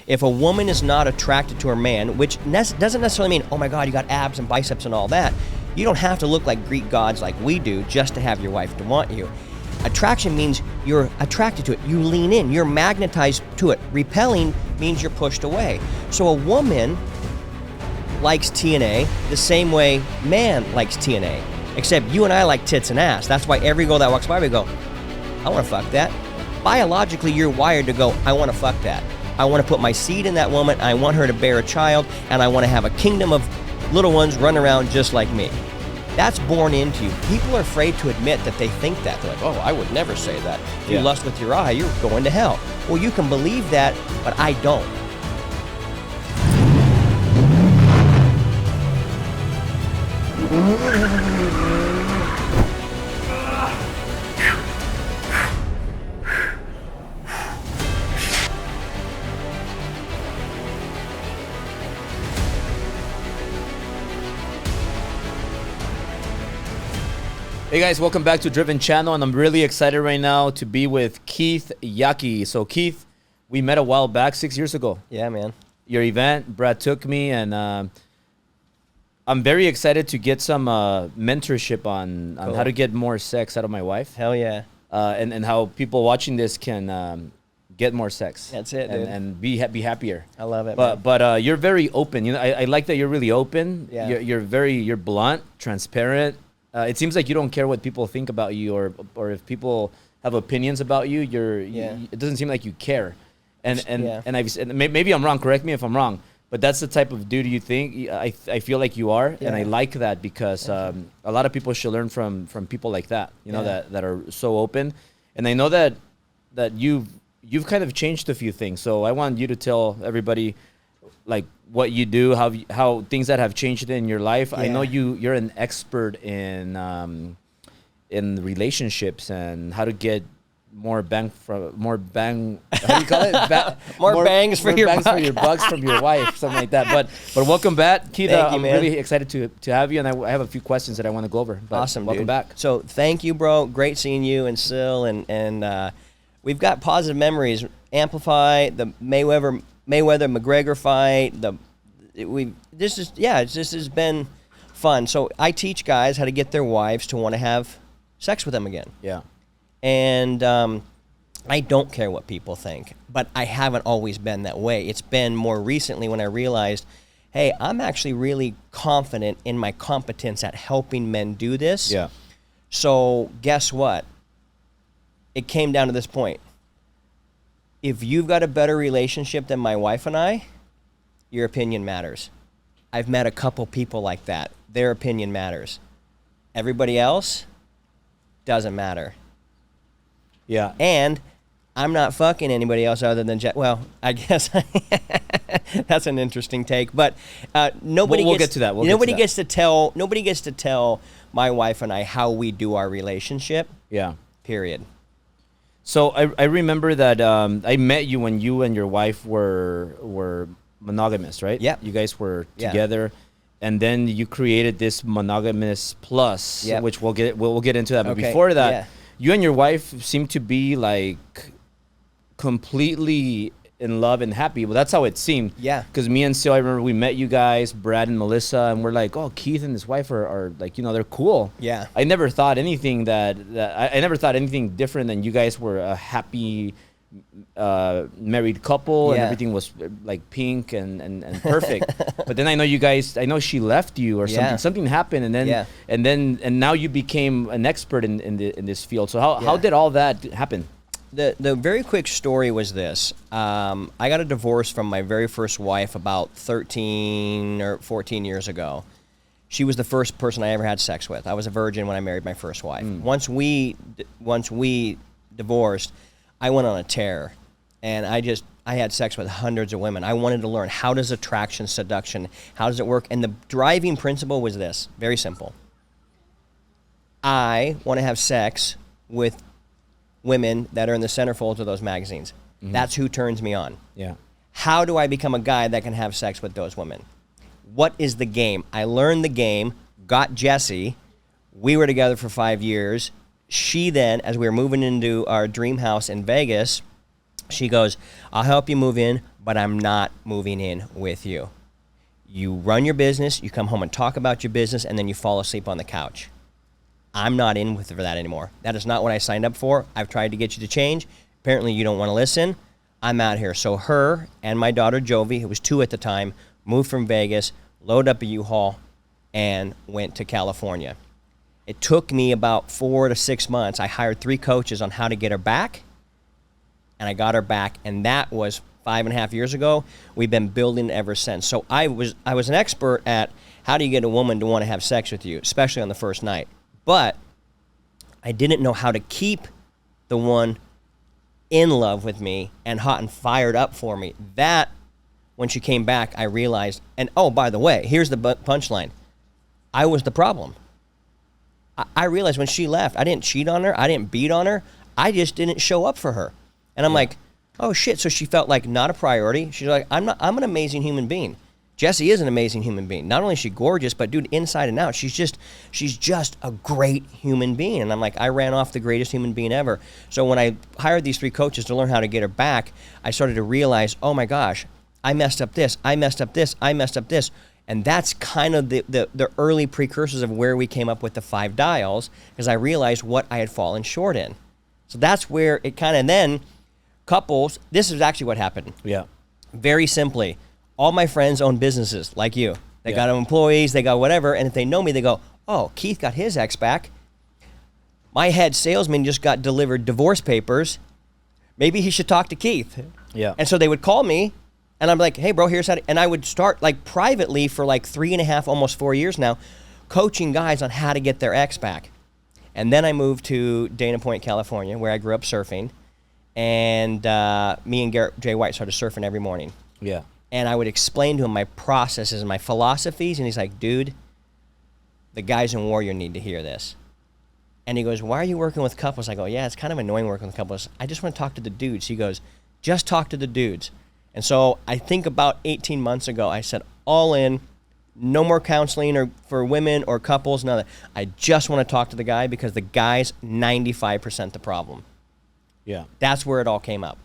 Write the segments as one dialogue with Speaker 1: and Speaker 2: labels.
Speaker 1: If a woman is not attracted to her man, which doesn't necessarily mean, oh my God, you got abs and biceps and all that. You don't have to look like Greek gods like we do just to have your wife to want you. Attraction means you're attracted to it. You lean in. You're magnetized to it. Repelling means you're pushed away. So a woman likes TNA the same way man likes TNA. Except you and I like tits and ass. That's why every girl that walks by, we go, I want to fuck that. Biologically, you're wired to go, I want to fuck that. I want to put my seed in that woman. I want her to bear a child. And I want to have a kingdom of little ones run around just like me. That's born into you. People are afraid to admit that they think that. They're like, oh, I would never say that. If you lust with your eye, you're going to hell. Well, you can believe that, but I don't.
Speaker 2: Hey guys, welcome back to Driven Channel, and I'm really excited right now to be with Keith Yackey. So Keith, we met a while back, 6 years ago.
Speaker 1: Yeah, man.
Speaker 2: Your event, Brad took me, and I'm very excited to get some mentorship on how to get more sex out of my wife.
Speaker 1: Hell yeah.
Speaker 2: And how people watching this can get more sex.
Speaker 1: That's it, dude.
Speaker 2: And be happier.
Speaker 1: I love it,
Speaker 2: But you're very open. You know, I like that you're really open.
Speaker 1: Yeah.
Speaker 2: You're blunt, transparent. It seems like you don't care what people think about you, or if people have opinions about you. It doesn't seem like you care. And maybe I'm wrong. Correct me if I'm wrong. But that's the type of dude you think. I feel like you are, and I like that because a lot of people should learn from people like that. You know, that are so open. And I know that you've kind of changed a few things. So I want you to tell everybody, like, what you do, how things that have changed in your life. I know you're an expert in relationships and how to get more bang. How do you call it?
Speaker 1: More bangs for your
Speaker 2: bucks from your wife, something like that. But welcome back, Keith. I'm really excited to have you, and I have a few questions that I want to go over. But
Speaker 1: awesome,
Speaker 2: welcome
Speaker 1: dude.
Speaker 2: back.
Speaker 1: So thank you, bro. Great seeing you and Syl, and we've got positive memories. Amplify the Mayweather McGregor fight. This has been fun. So I teach guys how to get their wives to want to have sex with them again.
Speaker 2: Yeah.
Speaker 1: And I don't care what people think, but I haven't always been that way. It's been more recently when I realized, hey, I'm actually really confident in my competence at helping men do this.
Speaker 2: Yeah.
Speaker 1: So guess what? It came down to this point. If you've got a better relationship than my wife and I, your opinion matters. I've met a couple people like that. Their opinion matters. Everybody else doesn't matter.
Speaker 2: Yeah.
Speaker 1: And I'm not fucking anybody else other than well, I guess that's an interesting take, but nobody
Speaker 2: we'll
Speaker 1: gets
Speaker 2: get to that.
Speaker 1: Nobody gets to tell my wife and I how we do our relationship.
Speaker 2: Yeah.
Speaker 1: Period.
Speaker 2: So I remember that I met you when you and your wife were monogamous, right?
Speaker 1: Yeah.
Speaker 2: You guys were together, and then you created this Monogamous Plus, which we'll get into that. But before that, you and your wife seem to be like completely in love and happy. Well, that's how it seemed. Yeah. Because me and Syl, I remember we met you guys, Brad and Melissa, and we're like, oh, Keith and his wife are like, you know, they're cool. Yeah. I never thought anything I never thought anything different than you guys were a happy married couple, and everything was like pink and perfect. But then I know she left you or something. Something happened, and now you became an expert in this field. So how did all that happen?
Speaker 1: The very quick story was this. I got a divorce from my very first wife about 13 or 14 years ago. She was the first person I ever had sex with. I was a virgin when I married my first wife. Once we divorced, I went on a tear, and I had sex with hundreds of women. I wanted to learn, how does attraction, seduction, how does it work? And the driving principle was this, very simple. I want to have sex with women that are in the centerfolds of those magazines. Mm-hmm. That's who turns me on. Yeah. How do I become a guy that can have sex with those women? What is the game? I learned the game, got Jessie. We were together for 5 years. She then, as we were moving into our dream house in Vegas, She goes, I'll help you move in, but I'm not moving in with you. You run your business, you come home and talk about your business, and then you fall asleep on the couch. I'm not in with for that anymore. That is not what I signed up for. I've tried to get you to change. Apparently you don't want to listen. I'm out here. So her and my daughter Jovi, who was 2 at the time, moved from Vegas, loaded up a U-Haul, and went to California. It took me about 4 to 6 months. I hired 3 coaches on how to get her back, and I got her back, and that was 5.5 years ago. We've been building ever since. So I was an expert at how do you get a woman to want to have sex with you, especially on the first night. But I didn't know how to keep the one in love with me and hot and fired up for me. That, when she came back, I realized, and oh, by the way, here's the punchline. I was the problem. I realized when she left, I didn't cheat on her. I didn't beat on her. I just didn't show up for her. And I'm like, oh shit. So she felt like not a priority. She's like, I'm an amazing human being. Jessie is an amazing human being. Not only is she gorgeous, but dude, inside and out, she's just a great human being. And I'm like, I ran off the greatest human being ever. So when I hired these 3 coaches to learn how to get her back, I started to realize, oh my gosh, I messed up this, I messed up this, I messed up this. And that's kind of the early precursors of where we came up with the 5 dials, because I realized what I had fallen short in. So that's where it kind of then, couples, this is actually what happened.
Speaker 2: Yeah.
Speaker 1: Very simply. All my friends own businesses like you. They got employees, they got whatever, and if they know me, they go, oh, Keith got his ex back. My head salesman just got delivered divorce papers. Maybe he should talk to Keith.
Speaker 2: Yeah.
Speaker 1: And so they would call me, and I'm like, hey, bro, here's how to, and I would start like privately for like 3.5, almost 4 years now, coaching guys on how to get their ex back. And then I moved to Dana Point, California, where I grew up surfing, and me and Garrett J. White started surfing every morning.
Speaker 2: Yeah.
Speaker 1: And I would explain to him my processes and my philosophies. And he's like, dude, the guys in Warrior need to hear this. And he goes, why are you working with couples? I go, yeah, it's kind of annoying working with couples. I just want to talk to the dudes. He goes, just talk to the dudes. And so I think about 18 months ago, I said, all in, no more counseling or for women or couples, none of that. I just want to talk to the guy because the guy's 95% the problem.
Speaker 2: Yeah.
Speaker 1: That's where it all came up.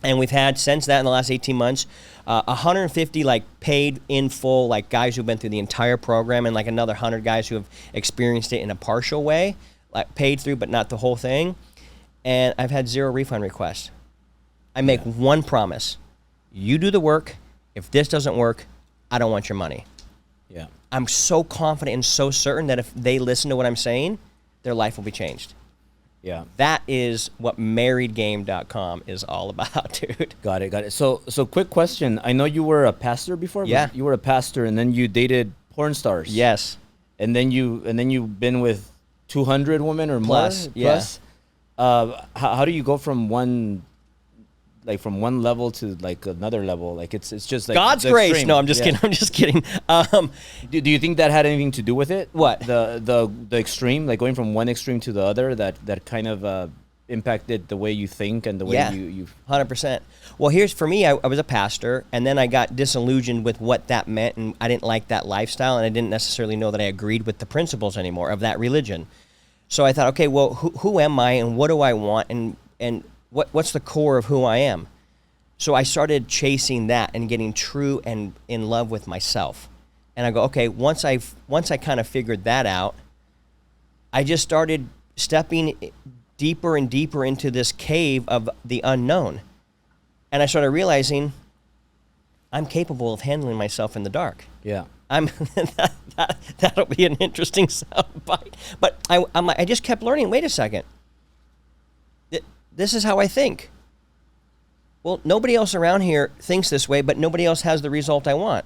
Speaker 1: And we've had, since that in the last 18 months, 150 like paid in full, like guys who've been through the entire program, and like another 100 guys who have experienced it in a partial way, like paid through but not the whole thing. And I've had 0 refund requests. I make one promise. You do the work. If this doesn't work, I don't want your money.
Speaker 2: Yeah.
Speaker 1: I'm so confident and so certain that if they listen to what I'm saying, their life will be changed.
Speaker 2: Yeah.
Speaker 1: That is what marriedgame.com is all about, dude.
Speaker 2: Got it. So quick question. I know you were a pastor before.
Speaker 1: Yeah.
Speaker 2: You were a pastor, and then you dated porn stars.
Speaker 1: Yes.
Speaker 2: And then you've been with 200 women or
Speaker 1: Plus,
Speaker 2: more.
Speaker 1: yeah.
Speaker 2: Plus. How do you go from one level to like another level? Like it's just like
Speaker 1: God's grace. Extreme. No, I'm just kidding. I'm just kidding.
Speaker 2: Do you think that had anything to do with it?
Speaker 1: What?
Speaker 2: The extreme, like going from one extreme to the other, that kind of impacted the way you think and the way you
Speaker 1: 100%. Well, here's for me. I was a pastor, and then I got disillusioned with what that meant, and I didn't like that lifestyle, and I didn't necessarily know that I agreed with the principles anymore of that religion. So I thought, okay, well, who am I, and what do I want, and what's the core of who I am? So I started chasing that and getting true and in love with myself. And I go, okay, once I kind of figured that out, I just started stepping deeper and deeper into this cave of the unknown. And I started realizing I'm capable of handling myself in the dark.
Speaker 2: Yeah.
Speaker 1: That'll be an interesting soundbite. But I just kept learning, wait a second. This is how I think. Well, nobody else around here thinks this way, but nobody else has the result I want.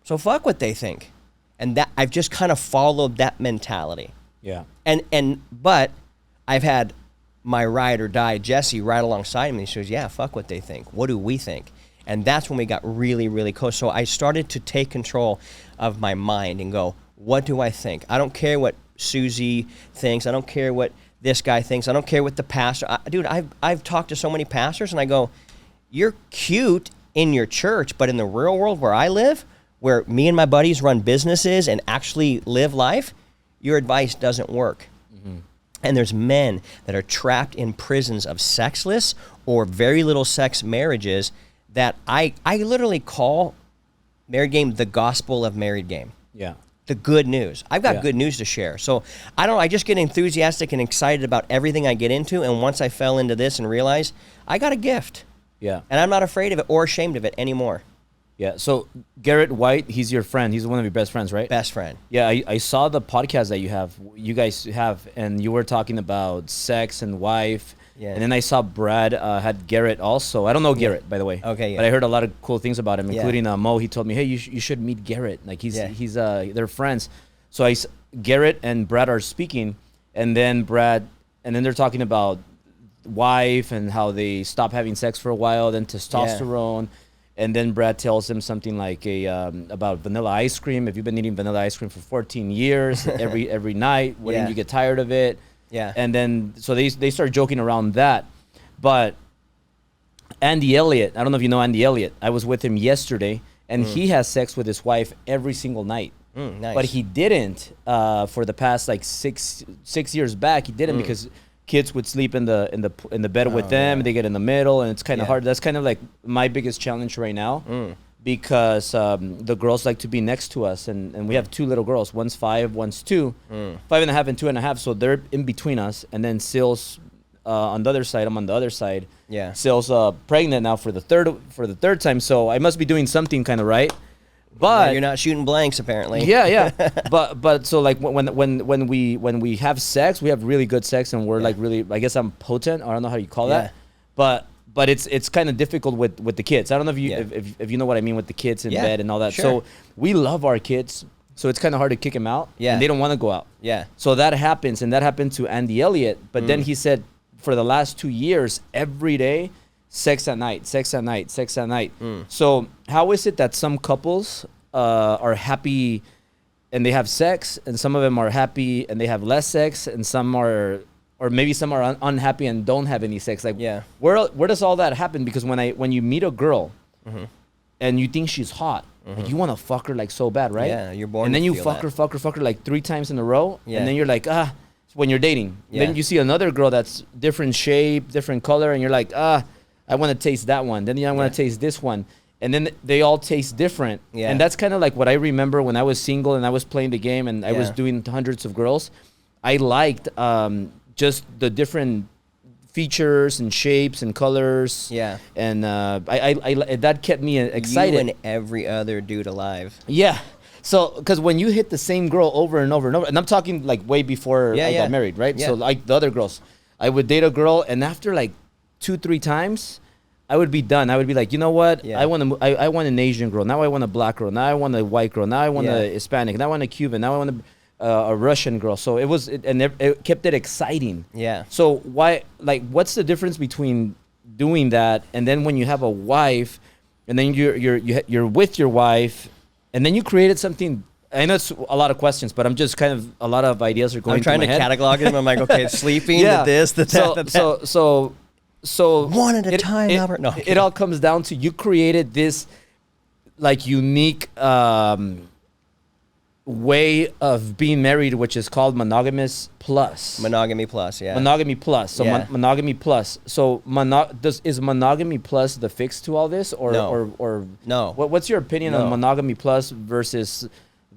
Speaker 1: So fuck what they think. And that I've just kind of followed that mentality.
Speaker 2: Yeah.
Speaker 1: But I've had my ride or die Jesse right alongside me. She goes, yeah, fuck what they think. What do we think? And that's when we got really, really close. So I started to take control of my mind and go, what do I think? I don't care what Susie thinks. I don't care what this guy thinks. I don't care what the pastor. Dude, I've talked to so many pastors, and I go, you're cute in your church, but in the real world where I live, where me and my buddies run businesses and actually live life, your advice doesn't work. Mm-hmm. And there's men that are trapped in prisons of sexless or very little sex marriages that I literally call married game the gospel of married game.
Speaker 2: Yeah.
Speaker 1: The good news. I've got good news to share. So I just get enthusiastic and excited about everything I get into. And once I fell into this and realized I got a gift.
Speaker 2: Yeah.
Speaker 1: And I'm not afraid of it or ashamed of it anymore.
Speaker 2: Yeah. So Garrett White, he's your friend. He's one of your best friends, right?
Speaker 1: Best friend.
Speaker 2: Yeah. I saw the podcast that you guys have, and you were talking about sex and wife. Yeah. And then I saw Brad had Garrett also. I don't know Garrett, by the way.
Speaker 1: Okay. Yeah.
Speaker 2: But I heard a lot of cool things about him, including Mo. He told me, hey, you should meet Garrett. Like they're friends. So Garrett and Brad are speaking, and then they're talking about wife and how they stop having sex for a while, then testosterone. Yeah. And then Brad tells him something like about vanilla ice cream. If you've been eating vanilla ice cream for 14 years, every night, wouldn't you get tired of it?
Speaker 1: Yeah.
Speaker 2: And then, so they start joking around that. But Andy Elliott, I don't know if you know Andy Elliott. I was with him yesterday, and he has sex with his wife every single night.
Speaker 1: Nice.
Speaker 2: But he didn't for the past like six years back. He didn't because kids would sleep in the bed with them. They get in the middle, and it's kind of hard. That's kind of like my biggest challenge right now because the girls like to be next to us, and we have two little girls. One's 5, one's 2, 5.5 and 2.5. So they're in between us, and then Syl's on the other side. I'm on the other side.
Speaker 1: Yeah.
Speaker 2: Syl's pregnant now for the third time. So I must be doing something kind of right. But
Speaker 1: you're not shooting blanks, apparently.
Speaker 2: Yeah. but so like when we have sex, we have really good sex, and we're like really, I guess I'm potent, or I don't know how you call that. But it's kind of difficult with the kids. I don't know if you if you know what I mean with the kids in bed and all that.
Speaker 1: Sure.
Speaker 2: So we love our kids, so it's kind of hard to kick them out.
Speaker 1: Yeah.
Speaker 2: And they don't want to go out.
Speaker 1: Yeah.
Speaker 2: So that happens, and that happened to Andy Elliott. But then he said for the last 2 years, every day, sex at night. So how is it that some couples are happy and they have sex, and some of them are happy and they have less sex, and some are, or maybe some are unhappy and don't have any sex? Like, where does all that happen? Because when you meet a girl and you think she's hot, like you want to fuck her like so bad, right?
Speaker 1: Yeah, you're born.
Speaker 2: And then
Speaker 1: to
Speaker 2: you
Speaker 1: feel
Speaker 2: fuck her like 3 times in a row,
Speaker 1: Yeah.
Speaker 2: and then you're like, when you're dating, then you see another girl that's different shape, different color, and you're like, I want to taste that one. Then I want to taste this one. And then they all taste different. Yeah. And that's kind of like what I remember when I was single and I was playing the game and I was doing hundreds of girls. I liked just the different features and shapes and colors. Yeah. And I that kept me excited.
Speaker 1: You and every other dude alive.
Speaker 2: Yeah. So, because when you hit the same girl over and over and over, and I'm talking like way before I got married, right? Yeah. So like the other girls, I would date a girl, and after like 2-3 times, I would be done. I would be like, you know what? Yeah. I want an Asian girl. Now I want a black girl. Now I want a white girl. Now I want a Hispanic. Now I want a Cuban. Now I want a Russian girl. So it kept it exciting. Yeah. So what's the difference between doing that and then when you have a wife, and then you're with your wife, and then you created something? I know it's a lot of questions, but I'm just kind of, a lot of ideas are going through my head.
Speaker 1: I'm trying to catalog them. I'm like, okay, it's sleeping, the this, the that,
Speaker 2: So
Speaker 1: one at a time, Albert. No,
Speaker 2: it all comes down to you created this like unique way of being married, which is called monogamous plus.
Speaker 1: Monogamy plus, yeah.
Speaker 2: Monogamy plus. So monogamy plus. So is monogamy plus the fix to all this, or
Speaker 1: no?
Speaker 2: Or
Speaker 1: no?
Speaker 2: What's your opinion on monogamy plus versus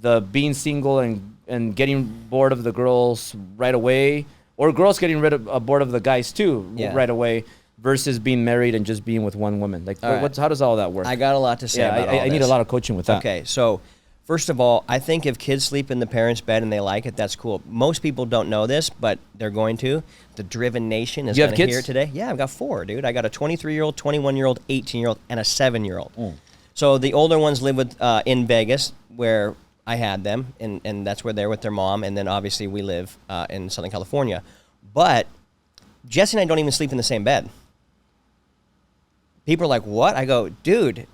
Speaker 2: the being single and getting bored of the girls right away? Or girls getting bored of the guys too right away, versus being married and just being with one woman. Like, how does all that work?
Speaker 1: I got a lot to say about all this.
Speaker 2: I need a lot of coaching with that.
Speaker 1: Okay, so first of all, I think if kids sleep in the parents' bed and they like it, that's cool. Most people don't know this, but they're going to. The Driven Nation is going to hear today. Yeah, I've got 4, dude. I got a 23-year-old, 21-year-old, 18-year-old, and a 7-year-old. So the older ones live with in Vegas, where I had them, and that's where they're with their mom, and then obviously we live in Southern California. But Jesse and I don't even sleep in the same bed. People are like, what? I go, dude,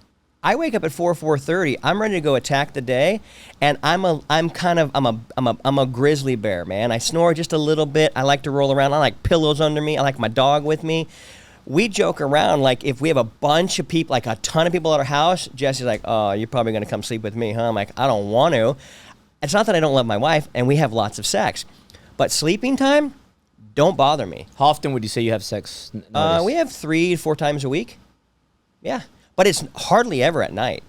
Speaker 1: I wake up at 4:30. I'm ready to go attack the day, and I'm a grizzly bear, man. I snore just a little bit. I like to roll around. I like pillows under me. I like my dog with me. We joke around, like, if we have a bunch of people, like a ton of people at our house, Jesse's like, oh, you're probably going to come sleep with me, huh? I'm like, I don't want to. It's not that I don't love my wife, and we have lots of sex. But sleeping time, Don't bother me.
Speaker 2: How often would you say you have sex nowadays?
Speaker 1: We have 3 to 4 times a week. Yeah, but it's hardly ever at night.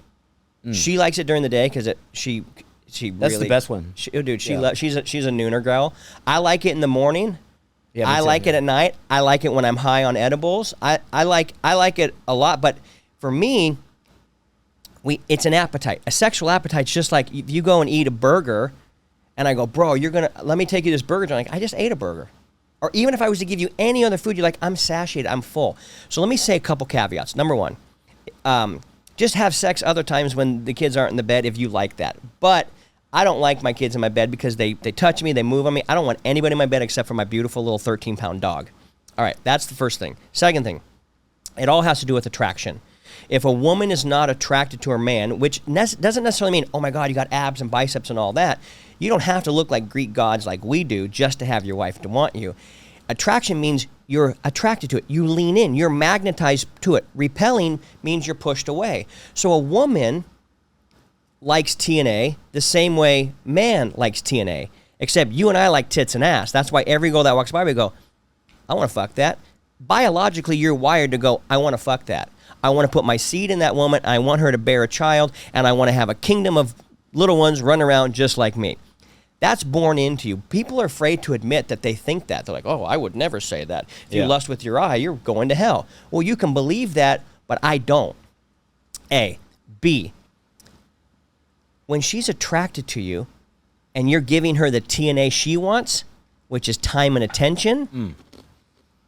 Speaker 1: She likes it during the day because she
Speaker 2: That's
Speaker 1: really,
Speaker 2: the best one.
Speaker 1: she's a nooner girl. I like it in the morning.
Speaker 2: Yeah,
Speaker 1: I like it at night. I like it when I'm high on edibles. I like it a lot. But for me, it's an appetite. A sexual appetite's just like if you go and eat a burger, and I go, bro, let me take you this burger. I'm like, I just ate a burger. Or even if I was to give you any other food, you're like, I'm satiated, I'm full. So let me say a couple caveats. Number one, just have sex other times when the kids aren't in the bed if you like that. But I don't like my kids in my bed because they touch me, they move on me. I don't want anybody in my bed except for my beautiful little 13-pound dog. All right, that's the first thing. Second thing, it all has to do with attraction. If a woman is not attracted to her man, which doesn't necessarily mean, oh my God, you got abs and biceps and all that. You don't have to look like Greek gods like we do just to have your wife to want you. Attraction means you're attracted to it. You lean in. You're magnetized to it. Repelling means you're pushed away. So a woman likes TNA the same way man likes TNA, except you and I like tits and ass. That's why every girl that walks by, we go, I want to fuck that. Biologically, you're wired to go, I want to fuck that. I want to put my seed in that woman. I want her to bear a child, and I want to have a kingdom of little ones run around just like me. That's born into you. People are afraid to admit that they think that. They're like, oh, I would never say that. If you lust with your eye, you're going to hell. Well, you can believe that, but I don't. A. B. When she's attracted to you and you're giving her the TNA she wants, which is time and attention.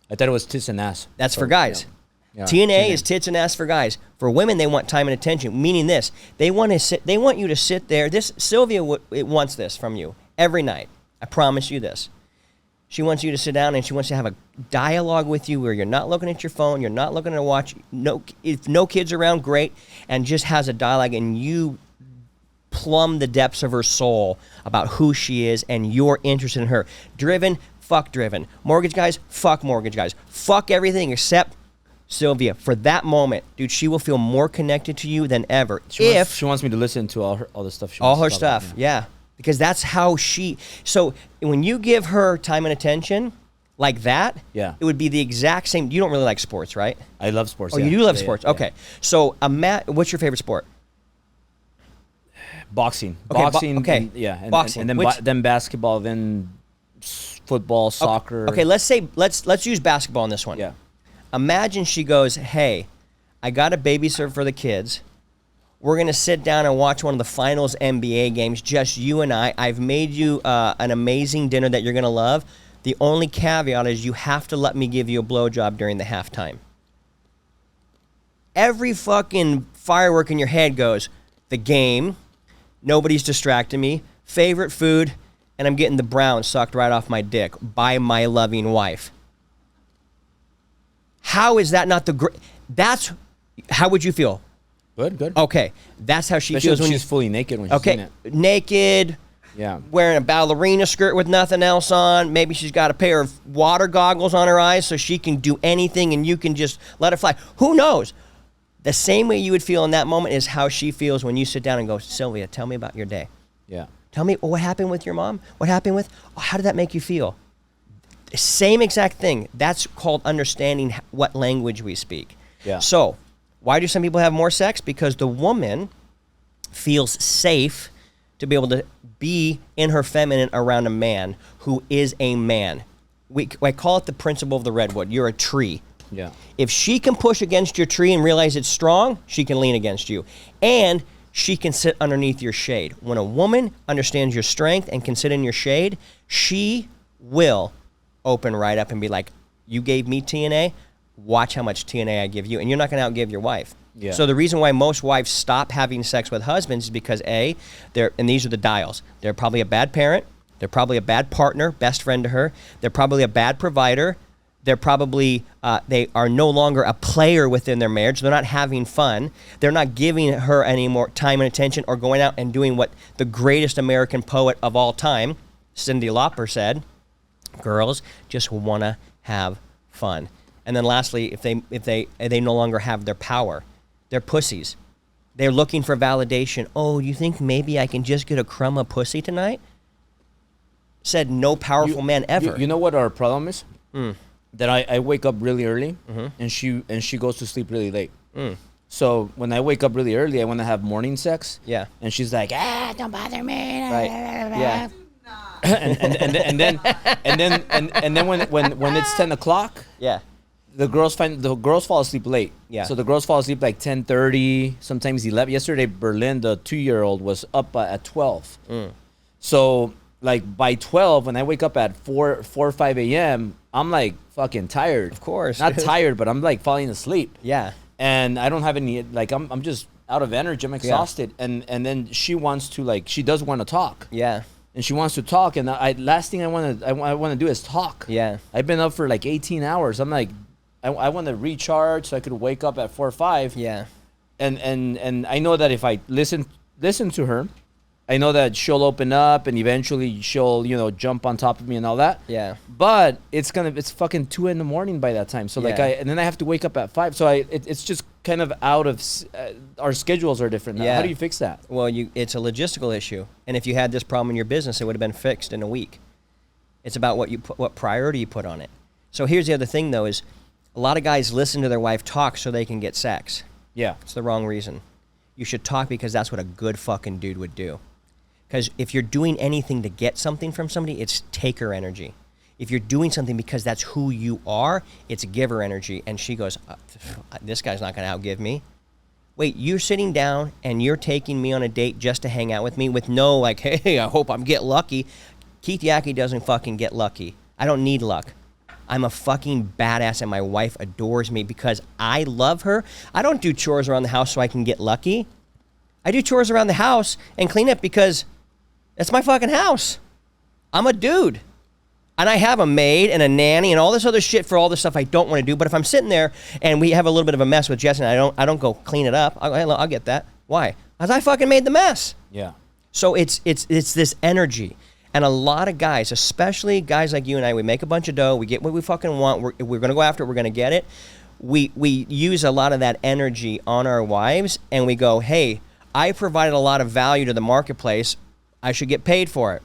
Speaker 2: I thought it was tits and ass.
Speaker 1: That's for guys. Yeah. TNA is tits and ass for guys. For women, they want time and attention, meaning this. They want you to sit there. Sylvia wants this from you every night. I promise you this. She wants you to sit down and she wants to have a dialogue with you where you're not looking at your phone, you're not looking at a watch. If no kids around, great, and just has a dialogue and you plumb the depths of her soul about who she is and you're interested in her. Driven, fuck driven. Mortgage guys, fuck mortgage guys. Fuck everything except Sylvia. For that moment, dude, she will feel more connected to you than ever.
Speaker 2: She wants me to listen to all the stuff she wants.
Speaker 1: All her stuff, yeah. Because that's how so when you give her time and attention like that, it would be the exact same. You don't really like sports, right?
Speaker 2: I love sports.
Speaker 1: Oh, you do love sports. Okay. Yeah. So what's your favorite sport?
Speaker 2: Boxing.
Speaker 1: Okay,
Speaker 2: boxing.
Speaker 1: Okay.
Speaker 2: And
Speaker 1: boxing.
Speaker 2: And then basketball, then football, soccer.
Speaker 1: Okay, let's use basketball on this one.
Speaker 2: Yeah.
Speaker 1: Imagine she goes, hey, I got a babysitter for the kids. We're going to sit down and watch one of the finals NBA games, just you and I. I've made you an amazing dinner that you're going to love. The only caveat is you have to let me give you a blowjob during the halftime. Every fucking firework in your head goes, the game, nobody's distracting me, favorite food, and I'm getting the brown sucked right off my dick by my loving wife. How is that not how would you feel?
Speaker 2: Good.
Speaker 1: Okay, that's how she feels when
Speaker 2: she's fully naked when she's in it.
Speaker 1: Naked.
Speaker 2: Yeah.
Speaker 1: Wearing a ballerina skirt with nothing else on. Maybe she's got a pair of water goggles on her eyes so she can do anything and you can just let her fly. Who knows? The same way you would feel in that moment is how she feels when you sit down and go, Sylvia, tell me about your day.
Speaker 2: Yeah.
Speaker 1: Tell me what happened with your mom. What happened with? Oh, how did that make you feel? Same exact thing. That's called understanding what language we speak.
Speaker 2: Yeah.
Speaker 1: So, why do some people have more sex? Because the woman feels safe to be able to be in her feminine around a man who is a man. I call it the principle of the redwood. You're a tree.
Speaker 2: Yeah.
Speaker 1: If she can push against your tree and realize it's strong, she can lean against you. And she can sit underneath your shade. When a woman understands your strength and can sit in your shade, she will open right up and be like, you gave me TNA, watch how much TNA I give you. And you're not going to outgive your wife.
Speaker 2: Yeah.
Speaker 1: So the reason why most wives stop having sex with husbands is because and these are the dials, they're probably a bad parent, they're probably a bad partner, best friend to her, they're probably a bad provider, they're probably, they are no longer a player within their marriage, they're not having fun, they're not giving her any more time and attention or going out and doing what the greatest American poet of all time, Cyndi Lauper, said, girls just want to have fun. And then lastly, if they no longer have their power, they're pussies. They're looking for validation. Oh, you think maybe I can just get a crumb of pussy tonight? said no powerful man ever.
Speaker 2: You know what our problem is? That I wake up really early, and she goes to sleep really late. So when I wake up really early, I want to have morning sex.
Speaker 1: Yeah.
Speaker 2: And she's like, don't bother me.
Speaker 1: Right. Yeah.
Speaker 2: and then when it's 10 o'clock,
Speaker 1: Yeah.
Speaker 2: the girls fall asleep late.
Speaker 1: Yeah.
Speaker 2: So the girls fall asleep like 10:30, sometimes 11. Yesterday, Berlin, the 2-year-old, was up at 12. So like by 12, when I wake up at 4 or 5 a.m., I'm like fucking tired.
Speaker 1: Of course.
Speaker 2: Not tired, but I'm like falling asleep.
Speaker 1: Yeah.
Speaker 2: And I don't have any, like, I'm just out of energy. I'm exhausted. Yeah. And then she wants to, like, she does want to talk.
Speaker 1: Yeah.
Speaker 2: And she wants to talk. And last thing I want to do is talk.
Speaker 1: Yeah.
Speaker 2: I've been up for like 18 hours. I'm like, I want to recharge so I could wake up at 4 or 5.
Speaker 1: Yeah.
Speaker 2: And I know that if I listen to her, I know that she'll open up and eventually she'll, jump on top of me and all that.
Speaker 1: Yeah.
Speaker 2: But it's fucking 2 a.m. by that time. So and then I have to wake up at 5. So it's just kind of out of, our schedules are different now.
Speaker 1: Yeah.
Speaker 2: How do you fix that?
Speaker 1: Well, it's a logistical issue. And if you had this problem in your business, it would have been fixed in a week. It's about what priority you put on it. So here's the other thing though, is a lot of guys listen to their wife talk so they can get sex.
Speaker 2: Yeah.
Speaker 1: It's the wrong reason. You should talk because that's what a good fucking dude would do. Because if you're doing anything to get something from somebody, it's taker energy. If you're doing something because that's who you are, it's giver energy. And she goes, this guy's not going to outgive me. Wait, you're sitting down and you're taking me on a date just to hang out with me with no like, hey, I hope I'm get lucky. Keith Yackey doesn't fucking get lucky. I don't need luck. I'm a fucking badass and my wife adores me because I love her. I don't do chores around the house so I can get lucky. I do chores around the house and clean up because it's my fucking house. I'm a dude. And I have a maid and a nanny and all this other shit for all the stuff I don't want to do. But if I'm sitting there and we have a little bit of a mess with Jess and I don't go clean it up, I'll get that. Why? Because I fucking made the mess.
Speaker 2: Yeah.
Speaker 1: So it's this energy. And a lot of guys, especially guys like you and I, we make a bunch of dough. We get what we fucking want. We're going to go after it. We're going to get it. We use a lot of that energy on our wives and we go, hey, I provided a lot of value to the marketplace. I should get paid for it.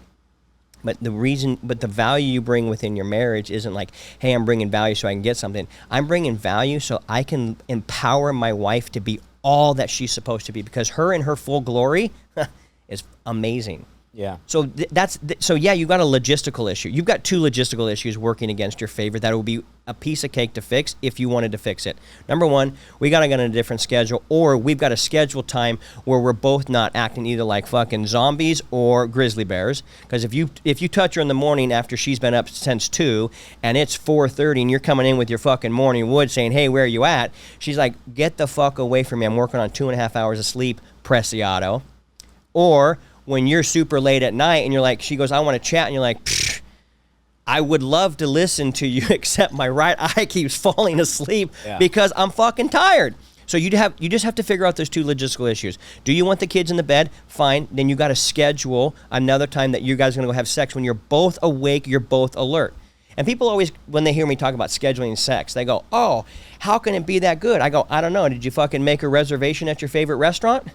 Speaker 1: But the value you bring within your marriage isn't like, hey, I'm bringing value so I can get something. I'm bringing value so I can empower my wife to be all that she's supposed to be because her in her full glory is amazing.
Speaker 2: Yeah.
Speaker 1: So yeah, you've got a logistical issue. You've got 2 logistical issues working against your favor that will be a piece of cake to fix if you wanted to fix it. Number 1, we got to get on a different schedule, or we've got to schedule time where we're both not acting either like fucking zombies or grizzly bears. Because if you touch her in the morning after she's been up since 2 and it's 4:30 and you're coming in with your fucking morning wood saying, hey, where are you at? She's like, get the fuck away from me. I'm working on 2.5 hours of sleep, Preciado. Or when you're super late at night and you're like, she goes, I want to chat. And you're like, I would love to listen to you, except my right eye keeps falling asleep because I'm fucking tired. So you just have to figure out those 2 logistical issues. Do you want the kids in the bed? Fine. Then you got to schedule another time that you guys are going to go have sex when you're both awake, you're both alert. And people always, when they hear me talk about scheduling sex, they go, oh, how can it be that good? I go, I don't know. Did you fucking make a reservation at your favorite restaurant?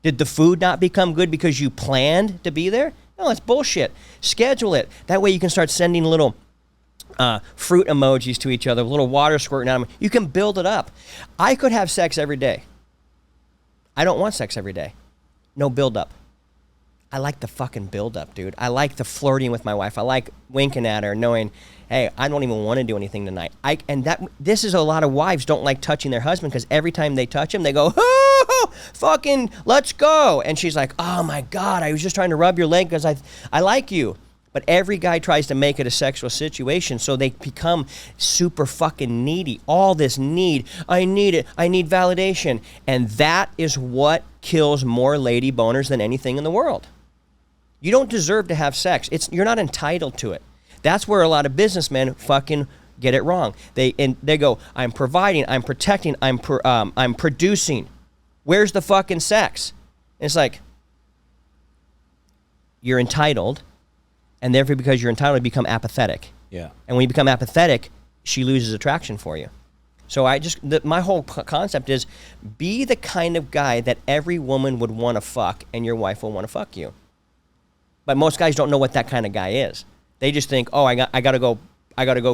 Speaker 1: Did the food not become good because you planned to be there? No, that's bullshit. Schedule it. That way you can start sending little fruit emojis to each other, little water squirting out of them. You can build it up. I could have sex every day. I don't want sex every day. No build up. I like the fucking build up, dude. I like the flirting with my wife. I like winking at her, knowing, hey, I don't even want to do anything tonight. This is a lot of wives don't like touching their husband because every time they touch him, they go, oh, fucking, let's go. And she's like, oh my God, I was just trying to rub your leg because I like you. But every guy tries to make it a sexual situation, so they become super fucking needy. All this need, I need it, I need validation. And that is what kills more lady boners than anything in the world. You don't deserve to have sex. You're not entitled to it. That's where a lot of businessmen fucking get it wrong. They go, I'm providing, I'm protecting, I'm producing. Where's the fucking sex? And it's like, you're entitled, and therefore because you're entitled, you become apathetic.
Speaker 2: Yeah.
Speaker 1: And when you become apathetic, she loses attraction for you. So my whole concept is be the kind of guy that every woman would want to fuck, and your wife will want to fuck you. But most guys don't know what that kind of guy is. They just think, oh, I gotta go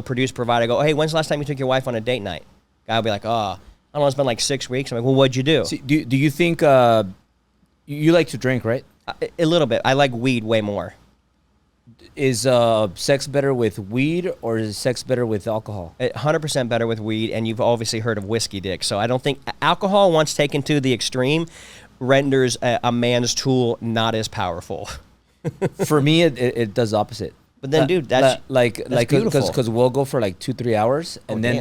Speaker 1: produce, provide. I go, hey, when's the last time you took your wife on a date night? Guy will be like, oh, I don't know, it's been like 6 weeks. I'm like, well, what'd you do?
Speaker 2: See, do you think you like to drink, right?
Speaker 1: A little bit. I like weed way more.
Speaker 2: Is sex better with weed or is sex better with alcohol?
Speaker 1: 100% better with weed, and you've obviously heard of whiskey dick. So I don't think alcohol, once taken to the extreme, renders a man's tool not as powerful.
Speaker 2: For me, it does opposite.
Speaker 1: But then, dude, that's beautiful.
Speaker 2: Because we'll go for like 2-3 hours, and then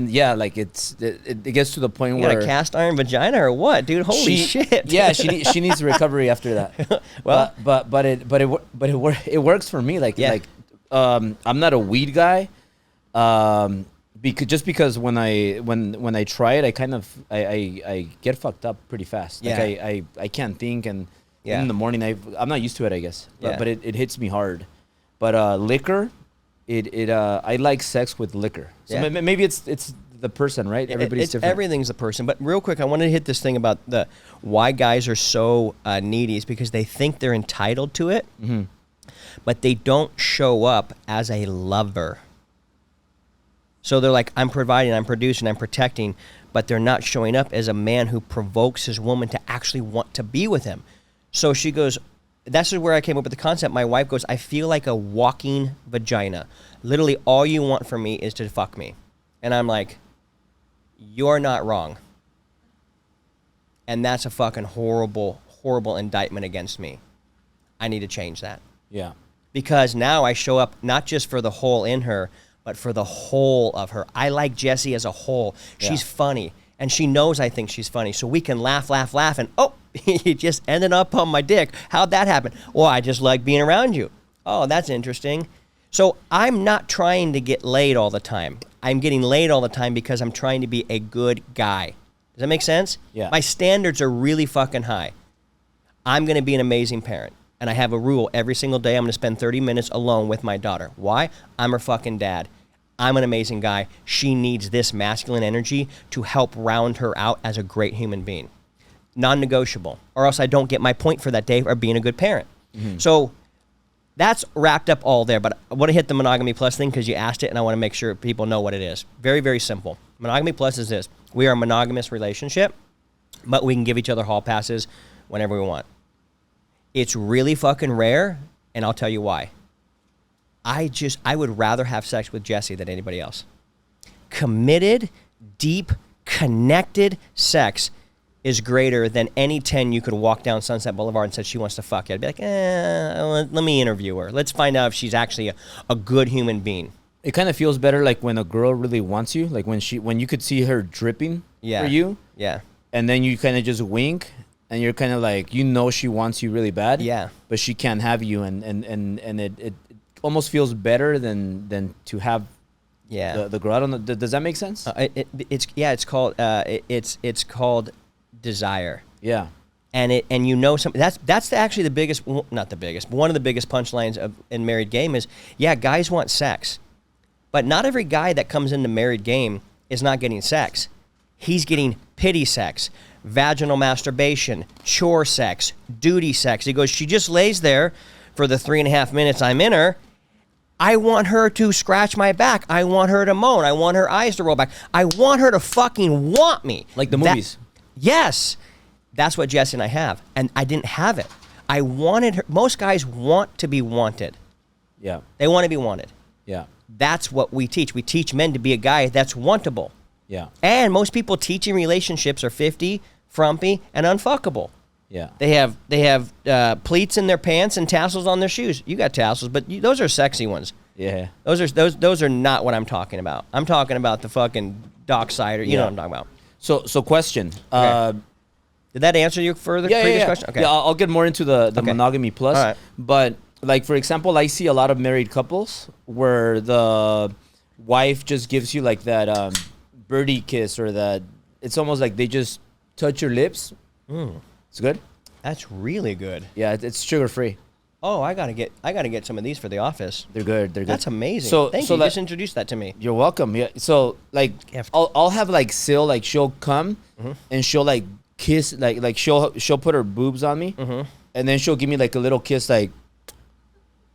Speaker 2: yeah, like it gets to the point
Speaker 1: you
Speaker 2: where
Speaker 1: got a cast iron vagina or what, dude? Holy shit!
Speaker 2: Yeah, she needs recovery after that. Well, but it works for me. I'm not a weed guy. Because when I try it, I kind of I get fucked up pretty fast.
Speaker 1: Yeah.
Speaker 2: Like I can't think, and in the morning I'm not used to it, I guess. But it hits me hard. But liquor, I like sex with liquor. So maybe it's the person, right? Everybody's different.
Speaker 1: Everything's the person. But real quick, I wanted to hit this thing about why guys are so needy is because they think they're entitled to it, but they don't show up as a lover. So they're like, I'm providing, I'm producing, I'm protecting, but they're not showing up as a man who provokes his woman to actually want to be with him. So she goes, that's where I came up with the concept. My wife goes, I feel like a walking vagina. Literally all you want from me is to fuck me. And I'm like, you're not wrong. And that's a fucking horrible, horrible indictment against me. I need to change that.
Speaker 2: Yeah.
Speaker 1: Because now I show up not just for the hole in her, but for the whole of her. I like Jessie as a whole. She's funny, and she knows I think she's funny, so we can laugh, and oh, you just ended up on my dick. How'd that happen? Well, I just like being around you. Oh, that's interesting. So I'm not trying to get laid all the time. I'm getting laid all the time because I'm trying to be a good guy. Does that make sense?
Speaker 2: Yeah.
Speaker 1: My standards are really fucking high. I'm going to be an amazing parent. And I have a rule every single day. I'm going to spend 30 minutes alone with my daughter. Why? I'm her fucking dad. I'm an amazing guy. She needs this masculine energy to help round her out as a great human being. Non-negotiable. Or else I don't get my point for that day of being a good parent. Mm-hmm. So that's wrapped up all there. But I want to hit the Monogamy Plus thing because you asked it, and I want to make sure people know what it is. Very, very simple. Monogamy Plus is this. We are a monogamous relationship, but we can give each other hall passes whenever we want. It's really fucking rare, and I'll tell you why. I would rather have sex with Jessie than anybody else. Committed, deep, connected sex is greater than any 10 you could walk down Sunset Boulevard and said she wants to fuck you. I'd be like, let me interview her. Let's find out if she's actually a good human being.
Speaker 2: It kind of feels better like when a girl really wants you, like when you could see her dripping for you.
Speaker 1: Yeah.
Speaker 2: And then you kind of just wink. And you're kind of like, she wants you really bad. Yeah. But she can't have you, and it almost feels better than to have the girl. I don't know. Does that make sense?
Speaker 1: It's called desire.
Speaker 2: Yeah.
Speaker 1: And that's actually the biggest, not the biggest, but one of the biggest punchlines in married game is, guys want sex, but not every guy that comes into married game is not getting sex. He's getting pity sex, vaginal masturbation, chore sex, duty sex. He goes, she just lays there for the 3.5 minutes I'm in her. I want her to scratch my back. I want her to moan. I want her eyes to roll back. I want her to fucking want me.
Speaker 2: Like the movies.
Speaker 1: Yes. That's what Jesse and I have. And I didn't have it. I wanted her. Most guys want to be wanted.
Speaker 2: Yeah.
Speaker 1: They want to be wanted.
Speaker 2: Yeah.
Speaker 1: That's what we teach. We teach men to be a guy that's wantable.
Speaker 2: Yeah.
Speaker 1: And most people teaching relationships are 50, frumpy, and unfuckable.
Speaker 2: Yeah.
Speaker 1: They have pleats in their pants and tassels on their shoes. You got tassels, but those are sexy ones.
Speaker 2: Yeah.
Speaker 1: Those are not what I'm talking about. I'm talking about the fucking docksider. You know what I'm talking about.
Speaker 2: So question.
Speaker 1: Okay. Did that answer your previous question? Okay.
Speaker 2: Yeah, I'll get more into the Monogamy Plus.
Speaker 1: All right.
Speaker 2: But like, for example, I see a lot of married couples where the wife just gives you like that birdie kiss, or that it's almost like they just touch your lips. It's good.
Speaker 1: That's really good.
Speaker 2: Yeah, it's sugar free.
Speaker 1: Oh, I gotta get some of these for the office.
Speaker 2: They're good.
Speaker 1: That's amazing. So thank you. Just introduced that to me.
Speaker 2: You're welcome. Yeah. So like, I'll have like Syl, like she'll come and she'll like kiss, like she'll put her boobs on me, and then she'll give me like a little kiss, like,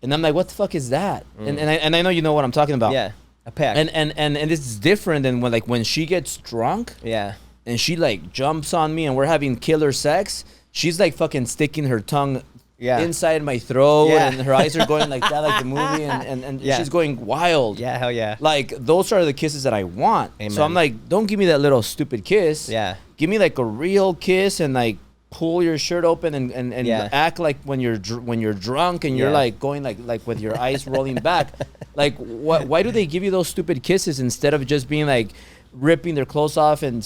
Speaker 2: and I'm like, what the fuck is that? And I know you know what I'm talking about.
Speaker 1: Yeah, a peck.
Speaker 2: And this is different than when she gets drunk.
Speaker 1: Yeah.
Speaker 2: And she like jumps on me and we're having killer sex. She's like fucking sticking her tongue inside my throat, and her eyes are going like that, like the movie, and she's going wild.
Speaker 1: Yeah, hell yeah.
Speaker 2: Like, those are the kisses that I want. Amen. So I'm like, don't give me that little stupid kiss.
Speaker 1: Yeah.
Speaker 2: Give me like a real kiss, and like pull your shirt open and act like when you're drunk and you're like going like with your eyes rolling back. Like, why do they give you those stupid kisses instead of just being like ripping their clothes off and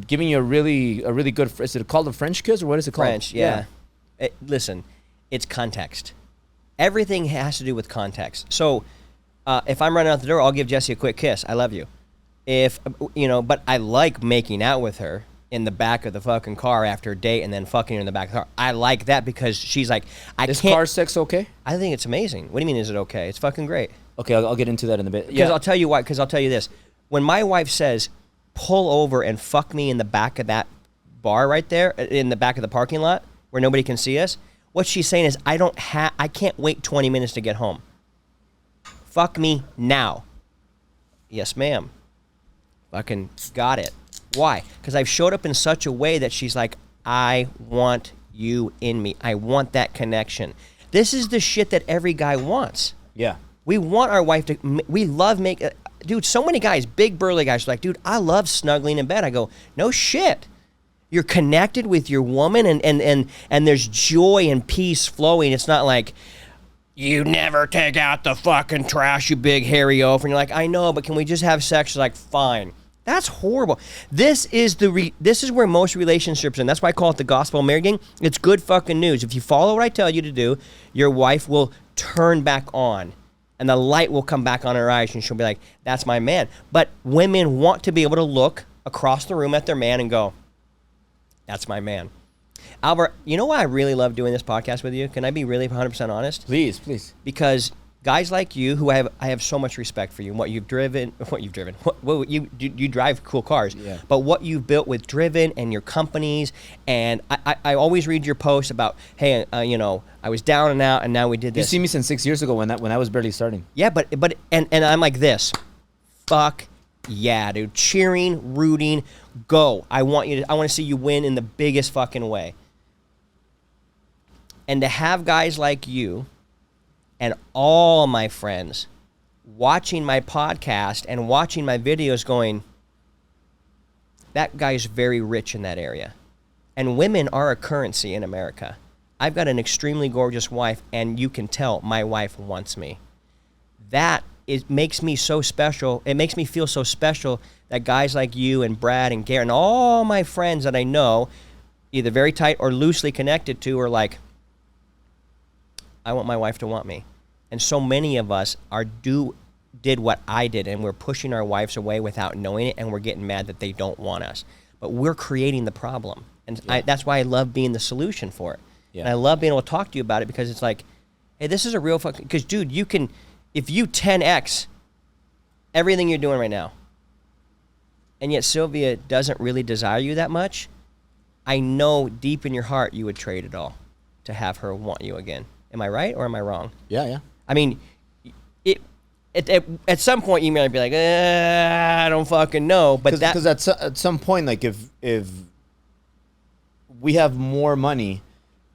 Speaker 2: giving you a really good, is it called a French kiss, or what is it called?
Speaker 1: French, yeah. Listen, it's context. Everything has to do with context. So if I'm running out the door, I'll give Jessie a quick kiss. I love you. But I like making out with her in the back of the fucking car after a date and then fucking her in the back of the car. I like that because she's like,
Speaker 2: Is car sex okay?
Speaker 1: I think it's amazing. What do you mean, is it okay? It's fucking great.
Speaker 2: Okay, I'll get into that in a bit.
Speaker 1: Because I'll tell you why. Because I'll tell you this. When my wife says, pull over and fuck me in the back of that bar right there, in the back of the parking lot where nobody can see us, what she's saying is, I can't wait 20 minutes to get home. Fuck me now. Yes, ma'am. Fucking got it. Why? Because I've showed up in such a way that she's like, I want you in me. I want that connection. This is the shit that every guy wants.
Speaker 2: Yeah.
Speaker 1: We want our wife to, we love dude, so many guys, big burly guys are like, dude, I love snuggling in bed. I go, no shit. You're connected with your woman and there's joy and peace flowing. It's not like, you never take out the fucking trash, you big hairy oaf. And you're like, I know, but can we just have sex? She's like, fine. That's horrible. This is where most relationships, and that's why I call it the gospel of marrying. It's good fucking news. If you follow what I tell you to do, your wife will turn back on, and the light will come back on her eyes, and she'll be like, that's my man. But women want to be able to look across the room at their man and go, that's my man. Albert, you know why I really love doing this podcast with you? Can I be really 100% honest?
Speaker 2: Please, please.
Speaker 1: Because guys like you, who I have so much respect for you, and what you've driven, you drive cool cars, but what you've built with Driven and your companies, and I always read your posts about, hey, I was down and out, and now we did this.
Speaker 2: You see me since 6 years ago when I was barely starting.
Speaker 1: Yeah, but I'm like this, fuck yeah, dude, cheering, rooting, go. I want to see you win in the biggest fucking way. And to have guys like you and all my friends watching my podcast and watching my videos going, that guy's very rich in that area. And women are a currency in America. I've got an extremely gorgeous wife, and you can tell my wife wants me. Makes me so special. It makes me feel so special that guys like you and Brad and Garrett and all my friends that I know, either very tight or loosely connected to, are like, I want my wife to want me. And so many of us did what I did, and we're pushing our wives away without knowing it, and we're getting mad that they don't want us. But we're creating the problem. And that's why I love being the solution for it. Yeah. And I love being able to talk to you about it, because it's like, hey, this is a real fucking, because dude, if you 10x everything you're doing right now, and yet Sylvia doesn't really desire you that much, I know deep in your heart you would trade it all to have her want you again. Am I right or am I wrong?
Speaker 2: Yeah.
Speaker 1: I mean, at some point you might be like, I don't fucking know. But
Speaker 2: because at some point, like if we have more money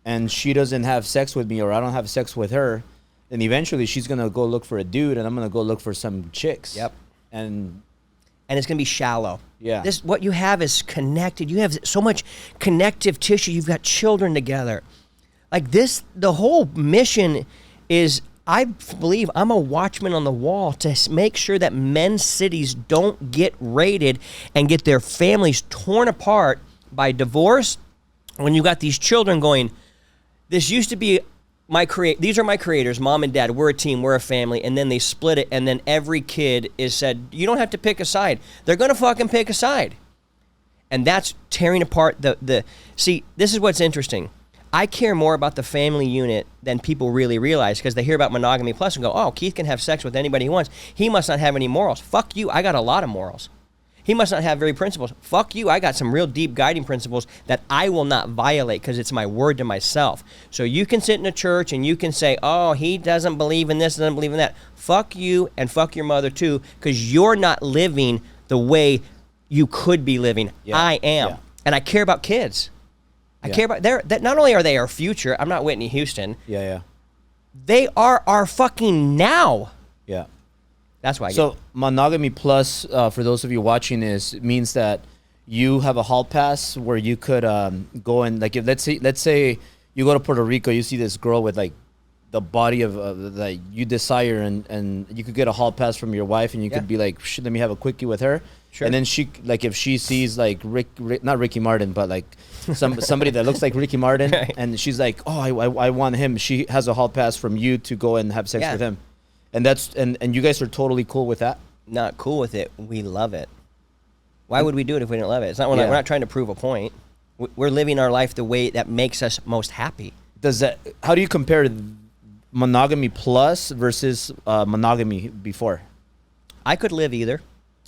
Speaker 2: and she doesn't have sex with me, or I don't have sex with her, then eventually she's gonna go look for a dude, and I'm gonna go look for some chicks.
Speaker 1: Yep.
Speaker 2: And
Speaker 1: it's gonna be shallow.
Speaker 2: Yeah.
Speaker 1: What you have is connected. You have so much connective tissue. You've got children together. Like this, the whole mission is, I believe I'm a watchman on the wall to make sure that men's cities don't get raided and get their families torn apart by divorce. When you got these children going, this used to be these are my creators, mom and dad, we're a team, we're a family, and then they split it, and then every kid is said, you don't have to pick a side. They're gonna fucking pick a side. And that's tearing apart see, this is what's interesting. I care more about the family unit than people really realize, because they hear about Monogamy Plus and go, oh, Keith can have sex with anybody he wants. He must not have any morals. Fuck you, I got a lot of morals. He must not have very principles. Fuck you. I got some real deep guiding principles that I will not violate because it's my word to myself. So you can sit in a church and you can say, oh, he doesn't believe in this, doesn't believe in that. Fuck you and fuck your mother too, because you're not living the way you could be living. I am. And I care about kids. I care about that. Not only are they our future, I'm not Whitney Houston. They are our fucking now. That's why I get it.
Speaker 2: Monogamy plus, for those of you watching, means that you have a hall pass where you could go and, like, if let's say you go to Puerto Rico, you see this girl with like the body of that you desire, and you could get a hall pass from your wife, and you could be like, let me have a quickie with her. And then she, like, if she sees like not Ricky Martin, but like somebody that looks like Ricky Martin, and she's like, oh, I want him. She has a hall pass from you to go and have sex with him. And that's and you guys are totally cool with that?
Speaker 1: Not cool with it. We love it. Why would we do it if we didn't love it? It's not. We're not trying to prove a point. We're living our life the way that makes us most happy.
Speaker 2: How do you compare monogamy plus versus monogamy before?
Speaker 1: I could live either,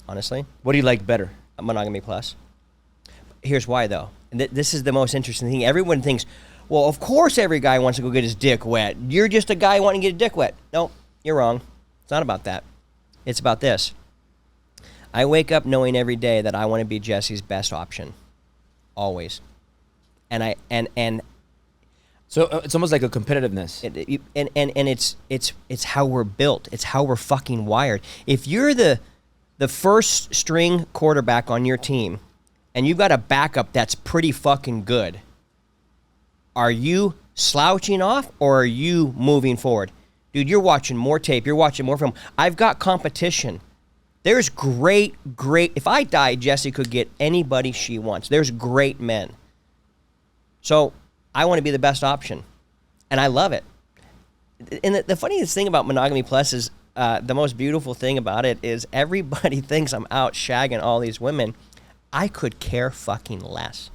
Speaker 1: honestly.
Speaker 2: What do you like better?
Speaker 1: Monogamy plus. Here's why, though. And this is the most interesting thing. Everyone thinks, well, of course every guy wants to go get his dick wet. You're just a guy wanting to get his dick wet. No. You're wrong. It's not about that. It's about this. I wake up knowing every day that I want to be Jesse's best option. Always. And
Speaker 2: so it's almost like a competitiveness.
Speaker 1: It's how we're built. It's how we're fucking wired. If you're the first string quarterback on your team and you've got a backup that's pretty fucking good, are you slouching off or are you moving forward? Dude, you're watching more tape. You're watching more film. I've got competition. There's great. If I die, Jessie could get anybody she wants. There's great men. So I want to be the best option. And I love it. And the funniest thing about Monogamy Plus is the most beautiful thing about it is everybody thinks I'm out shagging all these women. I could care fucking less.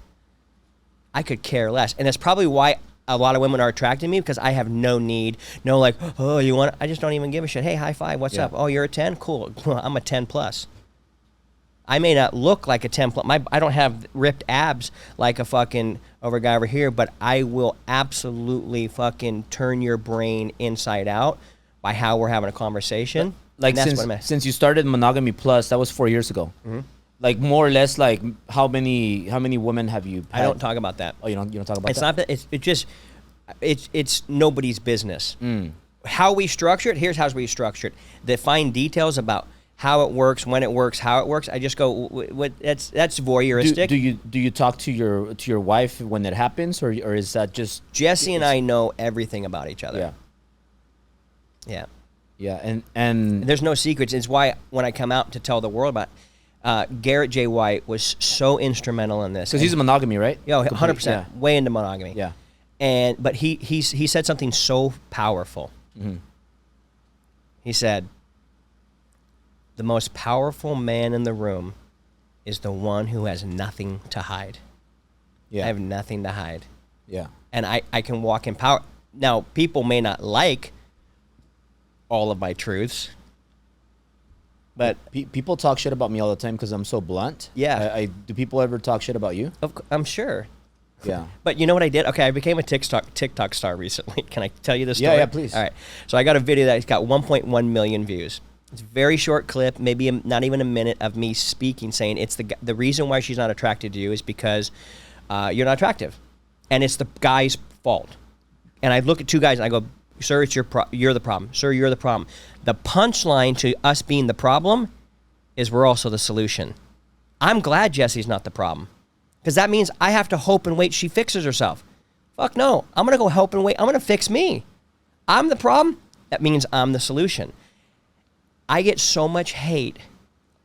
Speaker 1: I could care less. And that's probably why a lot of women are attracted to me, because I have no need, no like, oh, you want, I just don't even give a shit. Hey, high five, what's up? Oh, you're a 10? Cool. I'm a 10 plus. I may not look like a 10 plus. I don't have ripped abs like a fucking over guy over here, but I will absolutely fucking turn your brain inside out by how we're having a conversation.
Speaker 2: Like since you started Monogamy Plus, that was 4 years ago. Mm-hmm. Like more or less, like how many women have you had?
Speaker 1: I don't talk about that.
Speaker 2: Oh, you don't talk about
Speaker 1: that? It's not that. It's nobody's business. How we structure it. Here's how we structure it. The fine details about how it works, when it works, how it works. I just go. That's voyeuristic.
Speaker 2: Do you talk to your wife when it happens, or is that just
Speaker 1: Jesse and I know everything about each other? Yeah. And there's no secrets. It's why when I come out to tell the world about. Garrett J. White was so instrumental in this.
Speaker 2: Because he's a monogamy, right?
Speaker 1: Yeah, 100%. Yeah. Way into monogamy.
Speaker 2: Yeah.
Speaker 1: But he said something so powerful. Mm-hmm. He said, the most powerful man in the room is the one who has nothing to hide. Yeah. I have nothing to hide.
Speaker 2: Yeah.
Speaker 1: And I can walk in power. Now, people may not like all of my truths. But
Speaker 2: people talk shit about me all the time because I'm so blunt.
Speaker 1: Yeah.
Speaker 2: Do people ever talk shit about you?
Speaker 1: I'm sure.
Speaker 2: Yeah.
Speaker 1: But you know what I did? Okay, I became a TikTok star recently. Can I tell you this story?
Speaker 2: Yeah, please.
Speaker 1: All right. So I got a video that's got 1.1 million views. It's a very short clip, maybe not even a minute of me speaking, saying it's the reason why she's not attracted to you is because you're not attractive. And it's the guy's fault. And I look at two guys and I go, sir, it's you're the problem. Sir, you're the problem. The punchline to us being the problem is we're also the solution. I'm glad Jesse's not the problem, because that means I have to hope and wait she fixes herself. Fuck no. I'm going to go help and wait. I'm going to fix me. I'm the problem. That means I'm the solution. I get so much hate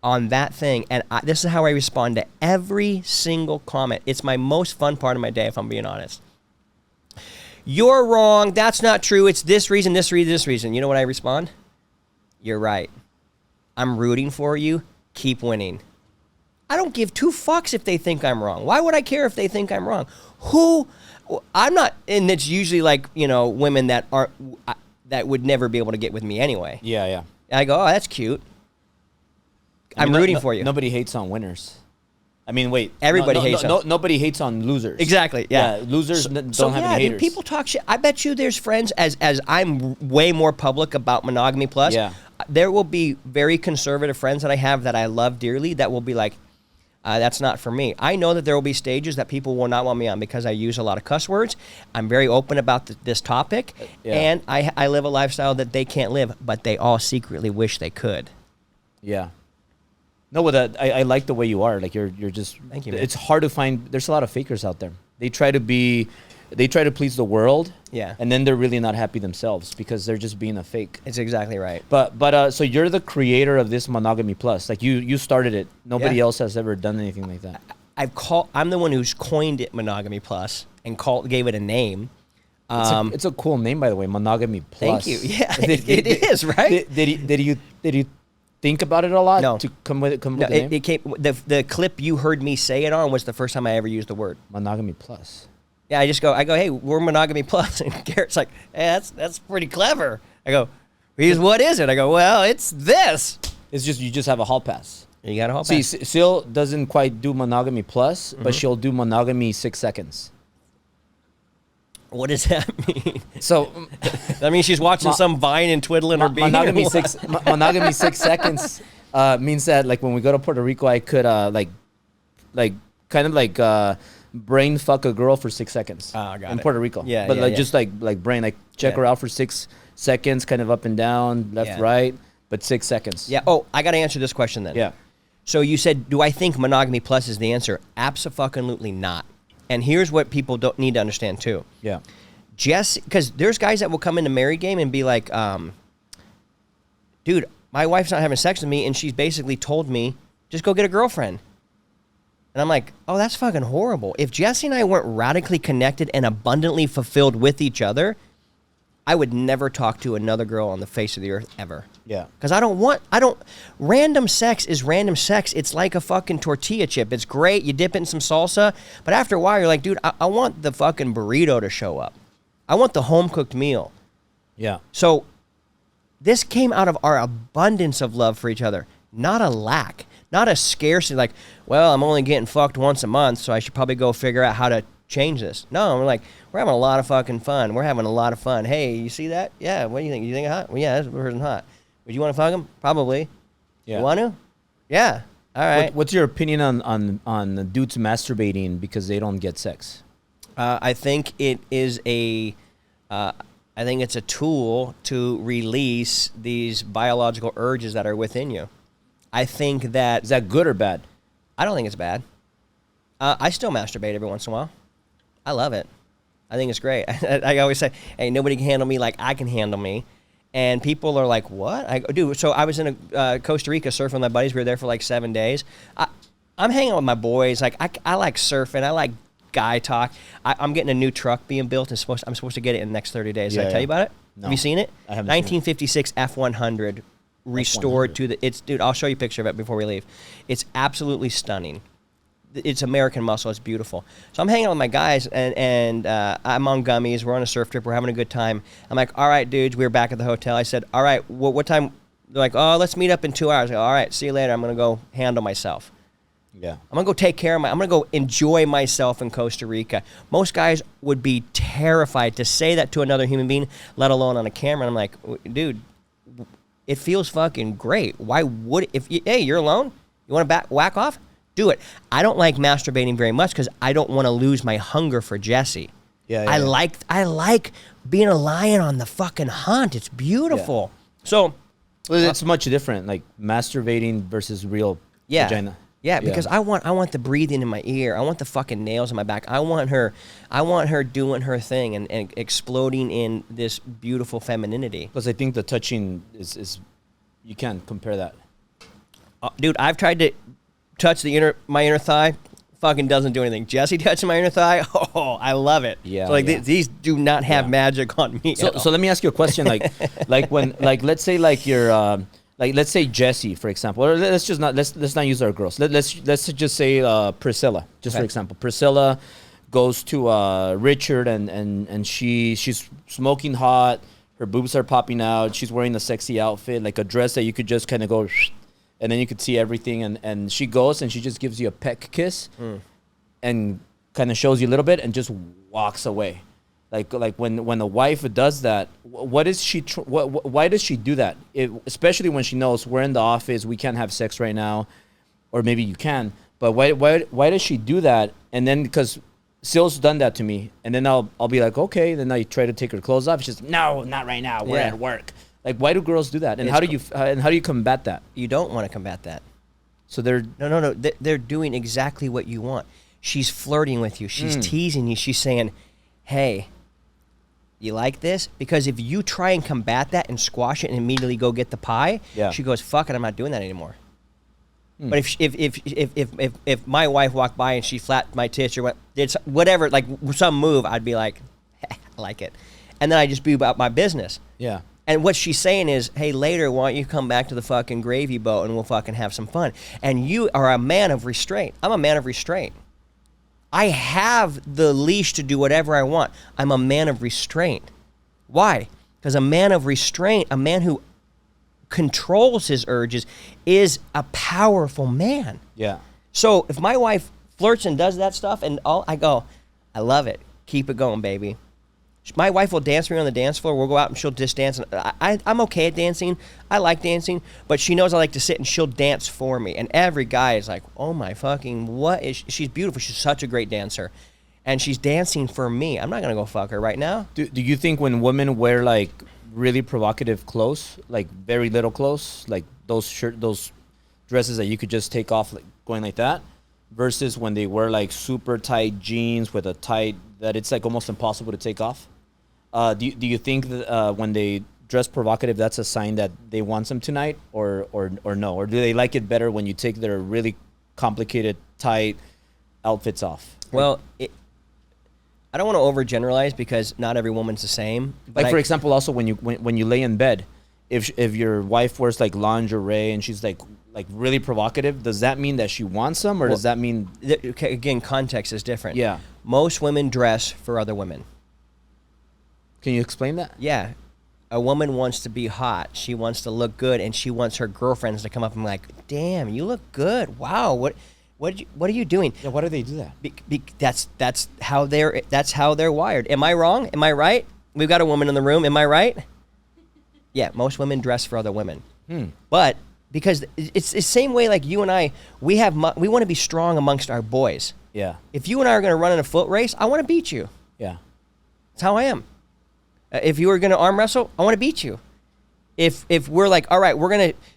Speaker 1: on that thing, and this is how I respond to every single comment. It's my most fun part of my day, if I'm being honest. You're wrong. That's not true. It's this reason, this reason, this reason. You know what I respond? You're right. I'm rooting for you. Keep winning. I don't give two fucks if they think I'm wrong. Why would I care if they think I'm wrong? I'm not, and it's usually like, women that would never be able to get with me anyway.
Speaker 2: Yeah.
Speaker 1: I go, oh, that's cute. I'm rooting for you.
Speaker 2: Nobody hates on winners. I mean, wait.
Speaker 1: Everybody hates on.
Speaker 2: Nobody hates on losers.
Speaker 1: Exactly. Yeah.
Speaker 2: Losers don't have any haters.
Speaker 1: Dude, people talk shit. I bet you there's friends, as I'm way more public about Monogamy Plus.
Speaker 2: Yeah.
Speaker 1: There will be very conservative friends that I have that I love dearly that will be like, that's not for me. I know that there will be stages that people will not want me on because I use a lot of cuss words. I'm very open about this topic. And I live a lifestyle that they can't live, but they all secretly wish they could.
Speaker 2: Yeah. No, with that, I like the way you are. Like you're just.
Speaker 1: Thank you, man.
Speaker 2: It's hard to find. There's a lot of fakers out there. They try to please the world.
Speaker 1: Yeah.
Speaker 2: And then they're really not happy themselves because they're just being a fake.
Speaker 1: It's exactly right.
Speaker 2: But so you're the creator of this Monogamy Plus. Like you started it. Nobody else has ever done anything like that.
Speaker 1: I'm the one who's coined it Monogamy Plus and gave it a name.
Speaker 2: It's a cool name, by the way, Monogamy Plus.
Speaker 1: Thank you. Yeah, it is, right?
Speaker 2: Did you think about it a lot?
Speaker 1: No.
Speaker 2: To come with the name?
Speaker 1: It came, the clip you heard me say it on was the first time I ever used the word.
Speaker 2: Monogamy Plus.
Speaker 1: Yeah, I go, hey, we're Monogamy Plus. And Garrett's like, hey, that's pretty clever. I go, what is it? I go, well, it's this.
Speaker 2: It's just, you just have a hall pass.
Speaker 1: You got a hall
Speaker 2: pass.
Speaker 1: See,
Speaker 2: Syl doesn't quite do Monogamy Plus, but she'll do Monogamy 6 seconds.
Speaker 1: What does that mean?
Speaker 2: So
Speaker 1: that means she's watching some Vine and twiddling her bean.
Speaker 2: Monogamy 6 seconds means that like when we go to Puerto Rico, I could brain fuck a girl for 6 seconds.
Speaker 1: Oh, got
Speaker 2: in
Speaker 1: it.
Speaker 2: Puerto Rico.
Speaker 1: Yeah,
Speaker 2: but
Speaker 1: yeah,
Speaker 2: like
Speaker 1: yeah.
Speaker 2: just like brain, like check her out for 6 seconds, kind of up and down, left, right, but 6 seconds.
Speaker 1: Yeah. Oh, I got to answer this question then.
Speaker 2: Yeah.
Speaker 1: So you said, do I think Monogamy Plus is the answer? Abso-fucking-lutely not. And here's what people don't need to understand too.
Speaker 2: Yeah.
Speaker 1: Because there's guys that will come in the married game and be like, dude, my wife's not having sex with me, and she's basically told me, just go get a girlfriend. And I'm like, oh, that's fucking horrible. If Jesse and I weren't radically connected and abundantly fulfilled with each other, I would never talk to another girl on the face of the earth ever.
Speaker 2: Yeah.
Speaker 1: Because random sex is random sex. It's like a fucking tortilla chip. It's great. You dip it in some salsa. But after a while, you're like, dude, I want the fucking burrito to show up. I want the home-cooked meal.
Speaker 2: Yeah.
Speaker 1: So this came out of our abundance of love for each other, not a lack, not a scarcity. Like, well, I'm only getting fucked once a month, so I should probably go figure out how to change this. No, we're having a lot of fucking fun. We're having a lot of fun. Hey, you see that? Yeah. What do you think? You think it's hot? Well, yeah, this person hot. Would you want to fuck him? Probably.
Speaker 2: Yeah.
Speaker 1: You want to? Yeah. All right.
Speaker 2: What's your opinion on the dudes masturbating because they don't get sex?
Speaker 1: I think it is I think it's a tool to release these biological urges that are within you. I think that...
Speaker 2: Is that good or bad?
Speaker 1: I don't think it's bad. I still masturbate every once in a while. I love it. I think it's great. I always say, hey, nobody can handle me like I can handle me. And people are like, what? I go, dude, so I was in Costa Rica surfing with my buddies. We were there for like 7 days. I'm hanging out with my boys. Like I like surfing. I like guy talk. I'm getting a new truck being built. I'm supposed to get it in the next 30 days. Did I tell you about it?
Speaker 2: No.
Speaker 1: Have you seen it?
Speaker 2: I haven't.
Speaker 1: 1956 F100 restored to the. Dude, I'll show you a picture of it before we leave. It's absolutely stunning. It's American muscle. It's beautiful. So I'm hanging out with my guys, and I'm on gummies. We're on a surf trip. We're having a good time. I'm like, all right, dudes. We were back at the hotel. I said, all right, what time? They're like, oh, let's meet up in 2 hours. I go, all right, see you later. I'm gonna go handle myself.
Speaker 2: Yeah.
Speaker 1: I'm gonna go take care of I'm gonna go enjoy myself in Costa Rica. Most guys would be terrified to say that to another human being, let alone on a camera. And I'm like, dude, it feels fucking great. Why would hey, you're alone? You want to whack off? Do it. I don't like masturbating very much because I don't want to lose my hunger for Jesse.
Speaker 2: Yeah.
Speaker 1: I like being a lion on the fucking hunt. It's beautiful. Yeah. So
Speaker 2: it's much different, like masturbating versus real vagina.
Speaker 1: Yeah, because I want the breathing in my ear. I want the fucking nails in my back. I want her doing her thing and exploding in this beautiful femininity.
Speaker 2: Plus, I think the touching is you can't compare that.
Speaker 1: Dude, I've tried to touch my inner thigh. Fucking doesn't do anything. Jesse touching my inner thigh. Oh, I love it.
Speaker 2: Yeah.
Speaker 1: So these do not have magic on me.
Speaker 2: So let me ask you a question. Let's say you're. Let's say Jesse, for example, or let's not use our girls. Let's just say Priscilla, for example. Priscilla goes to Richard and she's smoking hot. Her boobs are popping out. She's wearing a sexy outfit, like a dress that you could just kind of go and then you could see everything, and she goes and she just gives you a peck kiss, and kind of shows you a little bit and just walks away. Like when the wife does that, what is she? Why does she do that? Especially when she knows we're in the office, we can't have sex right now, or maybe you can. But why does she do that? And then because Syl's done that to me, and then I'll be like, okay. Then I try to take her clothes off. She's just, no, not right now. We're at work. Like, why do girls do that? And how do you combat that?
Speaker 1: You don't want to combat that.
Speaker 2: So they're
Speaker 1: no. They're doing exactly what you want. She's flirting with you. She's teasing you. She's saying, hey, you like this? Because if you try and combat that and squash it and immediately go get the pie, she goes, fuck it, I'm not doing that anymore. But if my wife walked by and she flapped my tits or did whatever, like some move, I'd be like, I like it. And then I just be about my business.
Speaker 2: Yeah.
Speaker 1: And what she's saying is, hey, later, why don't you come back to the fucking gravy boat and we'll fucking have some fun. And you are a man of restraint. I'm a man of restraint. I have the leash to do whatever I want. I'm a man of restraint. Why? Because a man of restraint, a man who controls his urges, is a powerful man.
Speaker 2: Yeah.
Speaker 1: So if my wife flirts and does that stuff, and all I go, I love it. Keep it going, baby. My wife will dance me on the dance floor. We'll go out and she'll just dance. I'm okay at dancing. I like dancing, but she knows I like to sit and she'll dance for me. And every guy is like, oh my fucking, what is she's beautiful. She's such a great dancer. And she's dancing for me. I'm not going to go fuck her right now.
Speaker 2: Do you think when women wear like really provocative clothes, like very little clothes, like those dresses that you could just take off like going like that, versus when they wear like super tight jeans with a tight, that it's like almost impossible to take off? Do you think that when they dress provocative, that's a sign that they want some tonight, or no? Or do they like it better when you take their really complicated, tight outfits off?
Speaker 1: Well, I don't want to overgeneralize because not every woman's the same.
Speaker 2: Like, for example, also when you lay in bed, if your wife wears like lingerie and she's like really provocative, does that mean that she wants some, or does that mean...
Speaker 1: Okay, again, context is different.
Speaker 2: Yeah.
Speaker 1: Most women dress for other women.
Speaker 2: Can you explain that?
Speaker 1: Yeah. A woman wants to be hot. She wants to look good, and she wants her girlfriends to come up and be like, damn, you look good. Wow, what are you doing?
Speaker 2: Yeah, why do they do that?
Speaker 1: That's how they're wired. Am I wrong? Am I right? We've got a woman in the room. Am I right? Yeah, most women dress for other women. But because it's the same way like you and I, we want to be strong amongst our boys.
Speaker 2: Yeah. If
Speaker 1: you and I are going to run in a foot race, I want to beat you.
Speaker 2: Yeah.
Speaker 1: That's how I am. If you were going to arm wrestle, I want to beat you. If we're like, all right,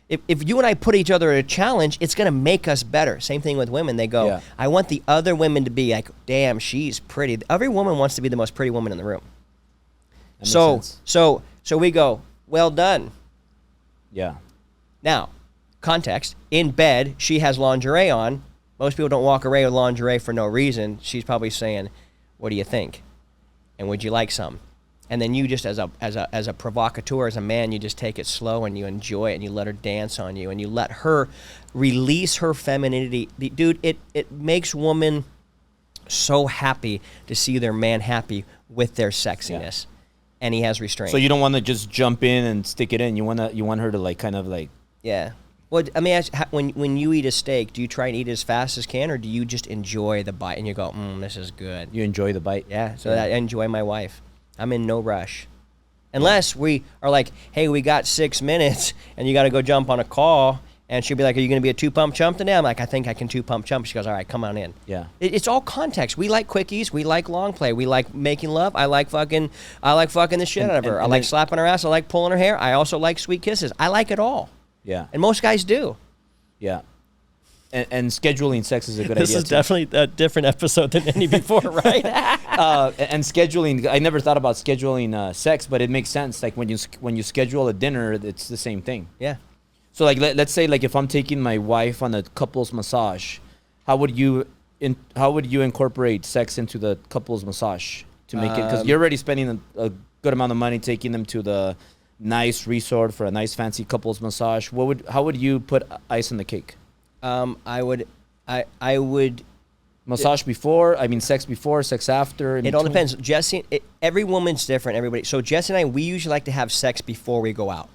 Speaker 1: if you and I put each other at a challenge, it's going to make us better. Same thing with women. They go, I want the other women to be like, damn, she's pretty. Every woman wants to be the most pretty woman in the room. So we go, well done.
Speaker 2: Yeah.
Speaker 1: Now, context, in bed, she has lingerie on. Most people don't walk away with lingerie for no reason. She's probably saying, what do you think? And would you like some? And then you just, as a provocateur, as a man, you just take it slow and you enjoy it and you let her dance on you and you let her release her femininity. Dude, it makes women so happy to see their man happy with their sexiness. And he has restraint.
Speaker 2: So you don't want to just jump in and stick it in. You want her to like kind of like...
Speaker 1: Yeah. Well, I mean, when you eat a steak, do you try and eat it as fast as can, or do you just enjoy the bite and you go, this is good?
Speaker 2: You enjoy the bite?
Speaker 1: Yeah. So I enjoy my wife. I'm in no rush. Unless we are like, hey, we got 6 minutes and you got to go jump on a call. And she'll be like, are you going to be a 2-pump chump today? I'm like, I think I can 2-pump chump. She goes, all right, come on in.
Speaker 2: Yeah.
Speaker 1: It's all context. We like quickies. We like long play. We like making love. I like fucking the shit out of her. I like slapping her ass. I like pulling her hair. I also like sweet kisses. I like it all.
Speaker 2: Yeah.
Speaker 1: And most guys do.
Speaker 2: Yeah. And scheduling sex is a good idea.
Speaker 1: This is definitely a different episode than any before, right?
Speaker 2: And scheduling, I never thought about scheduling sex, but it makes sense. Like when you schedule a dinner, it's the same thing.
Speaker 1: Yeah.
Speaker 2: So like let's say like if I'm taking my wife on a couples massage, how would you incorporate sex into the couples massage to make it, because you're already spending a good amount of money taking them to the nice resort for a nice fancy couples massage. How would you put ice on the cake?
Speaker 1: I would
Speaker 2: massage before, sex before, sex after.
Speaker 1: It all depends. Jesse, every woman's different, everybody. So Jesse and I, we usually like to have sex before we go out.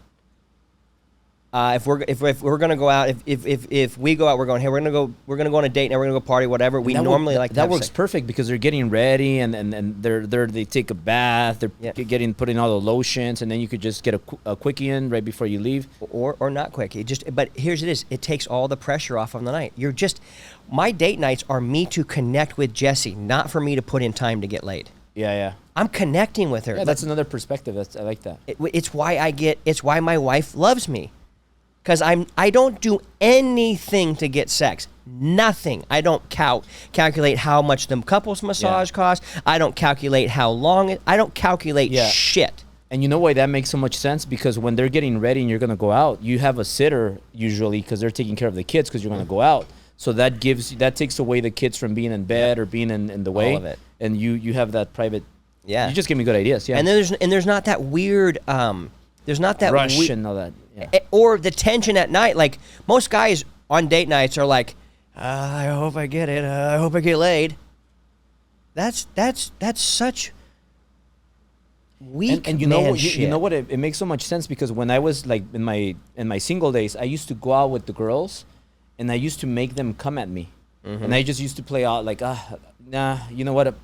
Speaker 1: If we're gonna go out, if we go out, we're going, hey, we're gonna go on a date, and we're gonna go party, whatever. We normally like
Speaker 2: that works perfect because they're getting ready and they take a bath, they're putting all the lotions, and then you could just get a quickie in right before you leave,
Speaker 1: or not quickie. But here's it takes all the pressure off of the night. My date nights are me to connect with Jessie, not for me to put in time to get laid.
Speaker 2: Yeah.
Speaker 1: I'm connecting with her.
Speaker 2: Yeah, that's another perspective. I like that.
Speaker 1: It's why my wife loves me. Because I don't do anything to get sex. Nothing. I don't calculate how much the couples massage costs. I don't calculate how long I don't calculate shit.
Speaker 2: And you know why that makes so much sense? Because when they're getting ready and you're going to go out, you have a sitter usually because they're taking care of the kids because you're going to go out. So that takes away the kids from being in bed or being in the way.
Speaker 1: All of it.
Speaker 2: And you have that private.
Speaker 1: Yeah.
Speaker 2: You just give me good ideas. Yeah.
Speaker 1: And there's not that weird. There's not that
Speaker 2: rush and all that. Yeah.
Speaker 1: Or the tension at night. Like most guys on date nights are like, I hope I get it. I hope I get laid. That's such weak
Speaker 2: and you know what it makes so much sense because when I was like in my single days, I used to go out with the girls, and I used to make them come at me, and I just used to play out like nah, you know what,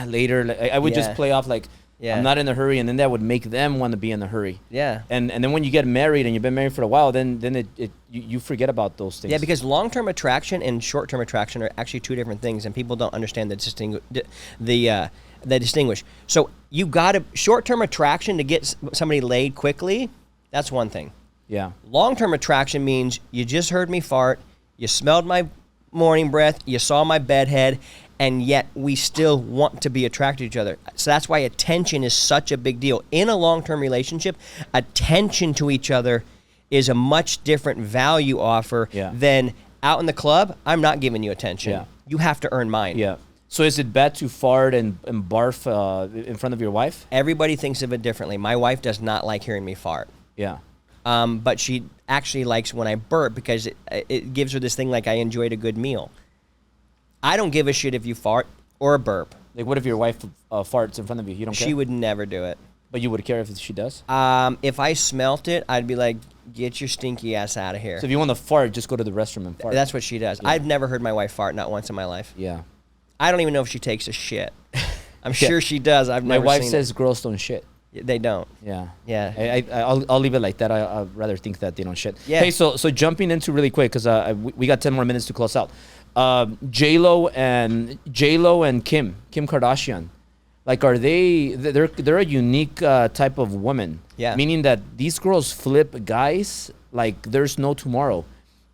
Speaker 2: later. Like, I would just play off like. Yeah. I'm not in a hurry, and then that would make them want to be in a hurry. Yeah. And then when you get married and you've been married for a while, then you forget about those things.
Speaker 1: Yeah, because long-term attraction and short-term attraction are actually two different things, and people don't understand the distinguish. So you got short-term attraction to get somebody laid quickly. That's one thing.
Speaker 2: Yeah.
Speaker 1: Long-term attraction means you just heard me fart, you smelled my morning breath, you saw my bedhead, and yet we still want to be attracted to each other. So that's why attention is such a big deal. In a long-term relationship, attention to each other is a much different value offer than out in the club, I'm not giving you attention. Yeah. You have to earn mine.
Speaker 2: Yeah. So is it bad to fart and barf in front of your wife?
Speaker 1: Everybody thinks of it differently. My wife does not like hearing me fart.
Speaker 2: Yeah.
Speaker 1: But she actually likes when I burp because it gives her this thing like I enjoyed a good meal. I don't give a shit if you fart or burp.
Speaker 2: Like, what if your wife farts in front of you? You don't care?
Speaker 1: She would never do it.
Speaker 2: But you would care if she does?
Speaker 1: If I smelt it, I'd be like, get your stinky ass out of here.
Speaker 2: So if you want to fart, just go to the restroom and fart.
Speaker 1: That's what she does. Yeah. I've never heard my wife fart, not once in my life.
Speaker 2: Yeah.
Speaker 1: I don't even know if she takes a shit. I'm sure she does. I've never
Speaker 2: My wife
Speaker 1: seen
Speaker 2: says girls don't shit.
Speaker 1: They don't.
Speaker 2: Yeah.
Speaker 1: Yeah.
Speaker 2: I'll leave it like that. I'd rather think that they don't shit.
Speaker 1: Yeah.
Speaker 2: Hey, so jumping into really quick, because we got 10 more minutes to close out. J-Lo and Kim Kardashian, like, are they're a unique type of woman. Yeah. Meaning that these girls flip guys like there's no tomorrow,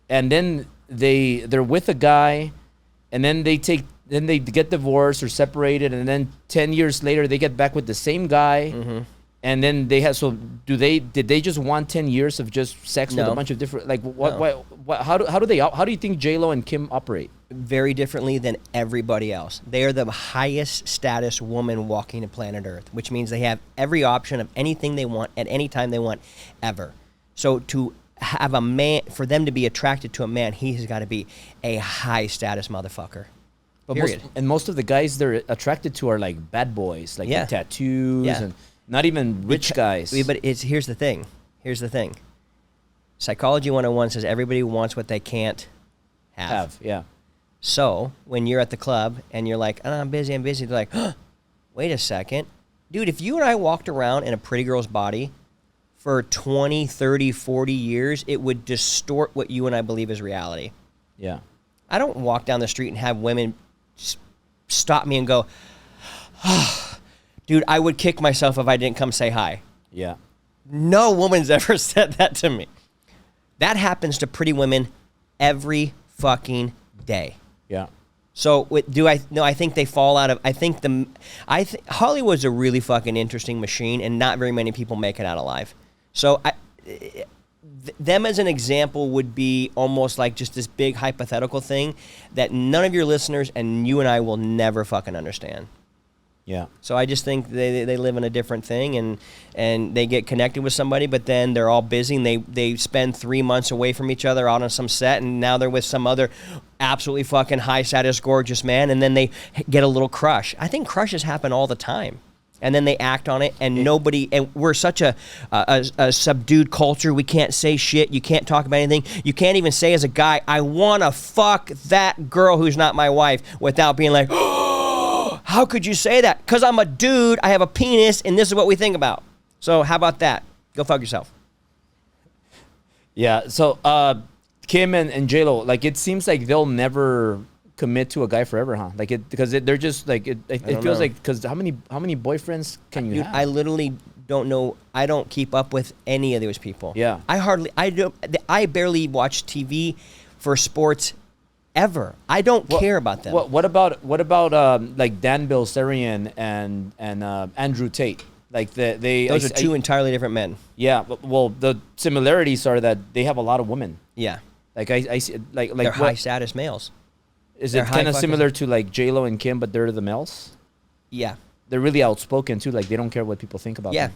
Speaker 2: and then they're with a guy, and then they get divorced or separated, and then 10 years later they get back with the same guy. Mm-hmm. And then did they just want 10 years of just sex with a bunch of different, like, how do you think J-Lo and Kim operate?
Speaker 1: Very differently than everybody else. They are the highest status woman walking the planet Earth, which means they have every option of anything they want at any time they want ever. So to have a man, for them to be attracted to a man, he has got to be a high status motherfucker.
Speaker 2: But most of the guys they're attracted to are like bad boys, like with tattoos and not even rich guys.
Speaker 1: But here's the thing. Psychology 101 says everybody wants what they can't have.
Speaker 2: Yeah.
Speaker 1: So when you're at the club and you're like, I'm busy, they're like, wait a second. Dude, if you and I walked around in a pretty girl's body for 20, 30, 40 years, it would distort what you and I believe is reality.
Speaker 2: Yeah.
Speaker 1: I don't walk down the street and have women stop me and go, dude, I would kick myself if I didn't come say hi.
Speaker 2: Yeah.
Speaker 1: No woman's ever said that to me. That happens to pretty women every fucking day.
Speaker 2: Yeah.
Speaker 1: So I think they fall out of, Hollywood's a really fucking interesting machine, and not very many people make it out alive. So them as an example would be almost like just this big hypothetical thing that none of your listeners and you and I will never fucking understand.
Speaker 2: Yeah.
Speaker 1: So I just think they live in a different thing, and they get connected with somebody, but then they're all busy, and they spend 3 months away from each other out on some set, and now they're with some other absolutely fucking high status gorgeous man, and then they get a little crush. I think crushes happen all the time. and then they act on it, and nobody, and we're such a subdued culture. We can't say shit. You can't talk about anything. You can't even say as a guy, I want to fuck that girl who's not my wife, without being like, oh, how could you say that? Because I'm a dude, I have a penis, and this is what we think about. So how about that? Go fuck yourself.
Speaker 2: Yeah, so Kim and J-Lo, like, it seems like they'll never commit to a guy forever, huh? Like, they're just like, it feels like, because how many boyfriends can you have?
Speaker 1: I literally don't know. I don't keep up with any of those people.
Speaker 2: Yeah.
Speaker 1: I barely watch TV for sports ever. I don't care about them.
Speaker 2: What about like Dan Bilzerian and Andrew Tate? Like
Speaker 1: those are two entirely different men.
Speaker 2: Yeah, well, the similarities are that they have a lot of women.
Speaker 1: Yeah.
Speaker 2: Like I see, like
Speaker 1: they're high status males.
Speaker 2: Is it kind of similar to like J-Lo and Kim, but they're the males?
Speaker 1: Yeah.
Speaker 2: They're really outspoken too. Like, they don't care what people think about them.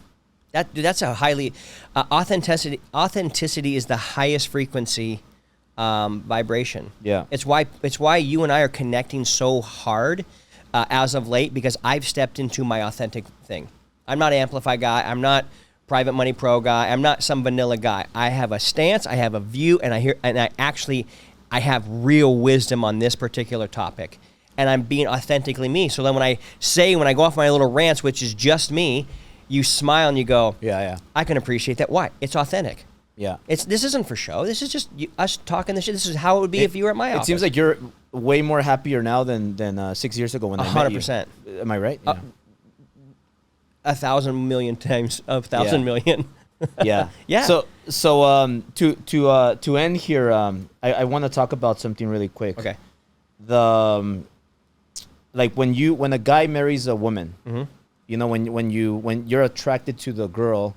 Speaker 1: That's a highly authenticity. Authenticity is the highest frequency vibration.
Speaker 2: Yeah.
Speaker 1: It's why you and I are connecting so hard as of late, because I've stepped into my authentic thing. I'm not an Amplify guy. I'm not Private Money Pro guy. I'm not some vanilla guy. I have a stance. I have a view, and I have real wisdom on this particular topic, and I'm being authentically me. So then when I go off my little rants, which is just me, you smile and you go,
Speaker 2: yeah.
Speaker 1: I can appreciate that. Why? It's authentic.
Speaker 2: Yeah.
Speaker 1: This isn't for show. This is just us talking this shit. This is how it would be if you were at my office.
Speaker 2: It seems like you're way more happier now than 6 years ago when I met you.
Speaker 1: 100%.
Speaker 2: Am I right? Yeah.
Speaker 1: 1,000 million times 1,000 million.
Speaker 2: Yeah.
Speaker 1: Yeah.
Speaker 2: So to end here, I want to talk about something really quick.
Speaker 1: Okay.
Speaker 2: Like when a guy marries a woman,
Speaker 1: mm-hmm.
Speaker 2: you know, when you're attracted to the girl,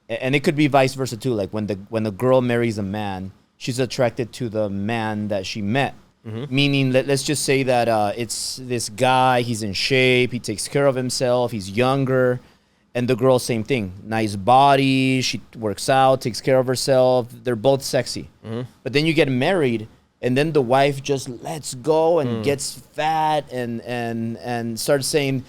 Speaker 2: and it could be vice versa too. Like when the girl marries a man, she's attracted to the man that she met. Mm-hmm. Meaning, let's just say that it's this guy, he's in shape, he takes care of himself, he's younger, and the girl, same thing. Nice body, she works out, takes care of herself, they're both sexy. Mm-hmm. But then you get married, and then the wife just lets go and gets fat and starts saying,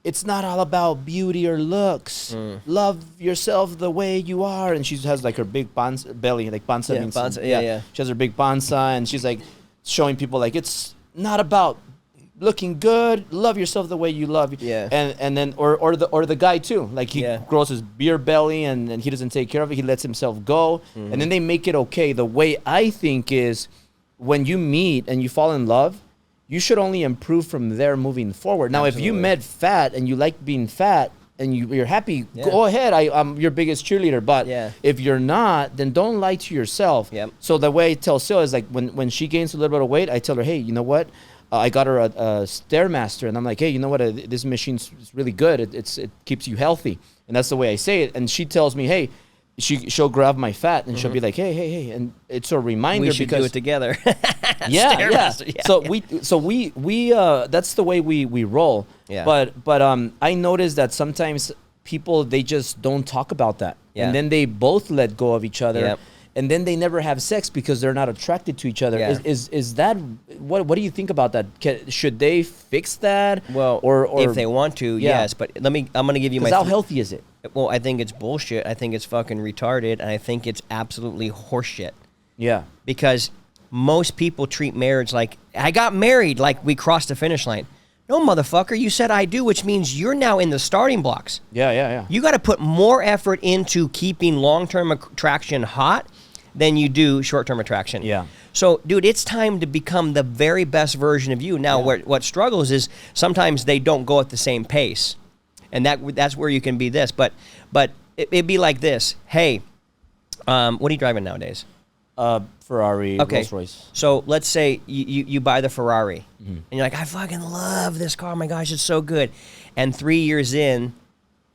Speaker 2: it's not all about beauty or looks. Love yourself the way you are. And she has like her big belly, like panza.
Speaker 1: Yeah,
Speaker 2: means,
Speaker 1: panza, yeah.
Speaker 2: She has her big panza, and she's like showing people like, it's not about looking good. Love yourself the way you love.
Speaker 1: Yeah.
Speaker 2: And then or the guy too. Like he grows his beer belly and he doesn't take care of it. He lets himself go. Mm-hmm. And then they make it okay. The way I think is, when you meet and you fall in love, you should only improve from there moving forward. Now, Absolutely. If you met fat and you like being fat and you're happy, go ahead. I'm your biggest cheerleader. But if you're not, then don't lie to yourself.
Speaker 1: Yep.
Speaker 2: So the way I tell Syl is like when she gains a little bit of weight, I tell her, hey, you know what? I got her a Stairmaster, and I'm like, hey, you know what? This machine's really good. It keeps you healthy, and that's the way I say it. And she tells me, hey. She'll grab my fat and she'll be like, hey, and it's a reminder.
Speaker 1: We should do it together.
Speaker 2: yeah. So we that's the way we roll.
Speaker 1: Yeah.
Speaker 2: But I noticed that sometimes people, they just don't talk about that, and then they both let go of each other, and then they never have sex because they're not attracted to each other.
Speaker 1: Yeah.
Speaker 2: Is that what do you think about that? Should they fix that?
Speaker 1: Well, or if they want to, yes. But I'm gonna give you my.
Speaker 2: How healthy is it?
Speaker 1: Well, I think it's bullshit. I think it's fucking retarded, and I think it's absolutely horseshit.
Speaker 2: Yeah.
Speaker 1: Because most people treat marriage like, I got married, like we crossed the finish line. No, motherfucker, you said I do, which means you're now in the starting blocks.
Speaker 2: Yeah.
Speaker 1: You got to put more effort into keeping long-term attraction hot than you do short-term attraction.
Speaker 2: Yeah.
Speaker 1: So, dude, it's time to become the very best version of you. Now, what struggles is sometimes they don't go at the same pace. And that's where you can be this. But it'd be like this. Hey, what are you driving nowadays?
Speaker 2: Ferrari,
Speaker 1: okay.
Speaker 2: Rolls Royce.
Speaker 1: So let's say you buy the Ferrari. Mm-hmm. And you're like, I fucking love this car. Oh my gosh, it's so good. And 3 years in,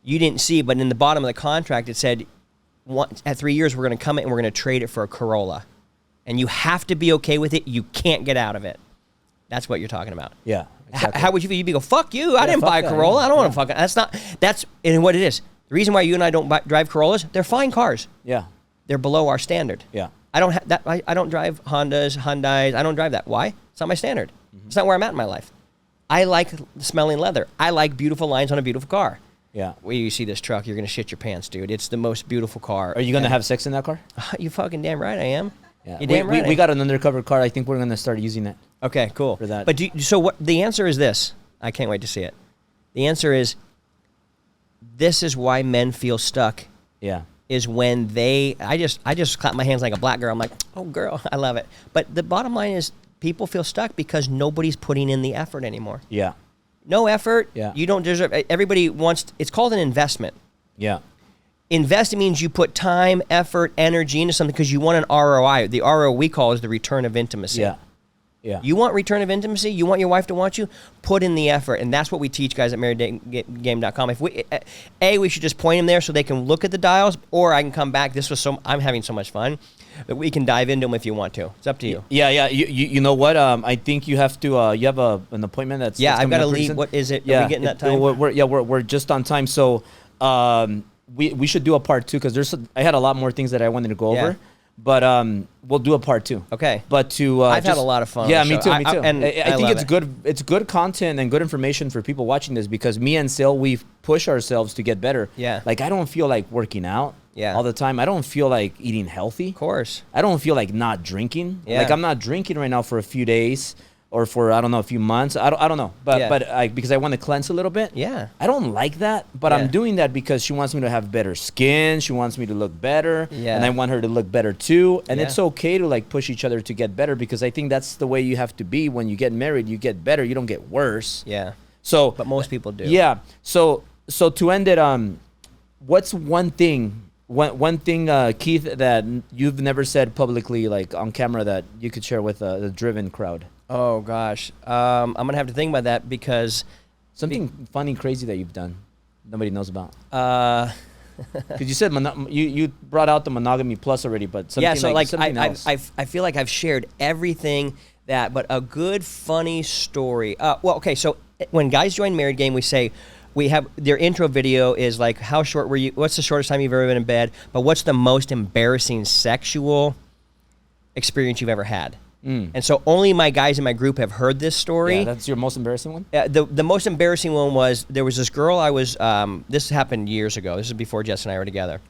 Speaker 1: you didn't see, but in the bottom of the contract, it said, at 3 years, we're going to come in and we're going to trade it for a Corolla. And you have to be okay with it. You can't get out of it. That's what you're talking about.
Speaker 2: Yeah. Exactly.
Speaker 1: How would you feel? You'd be go, fuck you. I didn't buy a Corolla. I don't want to fucking. That's what it is. The reason why you and I don't drive Corollas, they're fine cars.
Speaker 2: Yeah.
Speaker 1: They're below our standard.
Speaker 2: Yeah.
Speaker 1: I don't have that. I don't drive Hondas, Hyundais. I don't drive that. Why? It's not my standard. Mm-hmm. It's not where I'm at in my life. I like smelling leather. I like beautiful lines on a beautiful car.
Speaker 2: Yeah.
Speaker 1: Where you see this truck, you're going to shit your pants, dude. It's the most beautiful car.
Speaker 2: Are you going to have sex in that car?
Speaker 1: You fucking damn right I am.
Speaker 2: Yeah.
Speaker 1: You damn right.
Speaker 2: We got an undercover car. I think we're going to start using that.
Speaker 1: Okay, cool.
Speaker 2: For that.
Speaker 1: But so what? The answer is this. I can't wait to see it. The answer is, this is why men feel stuck.
Speaker 2: Yeah.
Speaker 1: Is when I just clap my hands like a black girl. I'm like, oh girl, I love it. But the bottom line is, people feel stuck because nobody's putting in the effort anymore.
Speaker 2: Yeah.
Speaker 1: No effort.
Speaker 2: Yeah.
Speaker 1: You don't deserve. Everybody wants. It's called an investment.
Speaker 2: Yeah.
Speaker 1: Investing means you put time, effort, energy into something because you want an ROI. The ROI we call is the return of intimacy.
Speaker 2: Yeah. Yeah.
Speaker 1: You want return of intimacy? You want your wife to want you? Put in the effort. And that's what we teach guys at marriedgame.com. If we should just point them there so they can look at the dials, or I can come back. I'm having so much fun that we can dive into them if you want to. It's up to you.
Speaker 2: Yeah. You know what? I think you have to. You have an appointment that's.
Speaker 1: Yeah,
Speaker 2: that's
Speaker 1: I've got to
Speaker 2: up
Speaker 1: leave.
Speaker 2: soon.
Speaker 1: What is it?
Speaker 2: Yeah.
Speaker 1: Are we getting that time?
Speaker 2: We're just on time. So we should do a part 2 because I had a lot more things that I wanted to go over. But we'll do a part 2.
Speaker 1: Okay.
Speaker 2: But
Speaker 1: I've had a lot of fun.
Speaker 2: Yeah,
Speaker 1: on the
Speaker 2: me
Speaker 1: show.
Speaker 2: too. Me too.
Speaker 1: And
Speaker 2: I think it's
Speaker 1: it.
Speaker 2: good. It's good content and good information for people watching this because me and Syl, we push ourselves to get better.
Speaker 1: Yeah.
Speaker 2: Like I don't feel like working out.
Speaker 1: Yeah.
Speaker 2: All the time. I don't feel like eating healthy.
Speaker 1: Of course.
Speaker 2: I don't feel like not drinking.
Speaker 1: Yeah.
Speaker 2: Like I'm not drinking right now for a few days or for I don't know a few months. I don't know. But because I want to cleanse a little bit.
Speaker 1: Yeah.
Speaker 2: I don't like that, but
Speaker 1: Yeah.
Speaker 2: I'm doing that because she wants me to have better skin. She wants me to look better.
Speaker 1: Yeah.
Speaker 2: And I want her to look better too. And
Speaker 1: Yeah.
Speaker 2: it's okay to like push each other to get better because I think that's the way you have to be when you get married. You get better. You don't get worse.
Speaker 1: Yeah.
Speaker 2: So
Speaker 1: But most people do.
Speaker 2: Yeah. So to end it, what's one thing Keith, that you've never said publicly, like on camera, that you could share with the driven crowd?
Speaker 1: Oh gosh, I'm gonna have to think about that because
Speaker 2: something funny, crazy that you've done nobody knows about.
Speaker 1: Because
Speaker 2: you said you brought out the Monogamy Plus already, but something something else.
Speaker 1: I feel like I've shared everything but a good funny story. Well, okay, so when guys join Married Game, we say. We have their intro video is like, how short were you? What's the shortest time you've ever been in bed? But what's the most embarrassing sexual experience you've ever had? And so only my guys in my group have heard this story.
Speaker 2: Yeah, that's your most embarrassing one?
Speaker 1: The most embarrassing one was, there was this girl I was, this happened years ago. This is before Jess and I were together.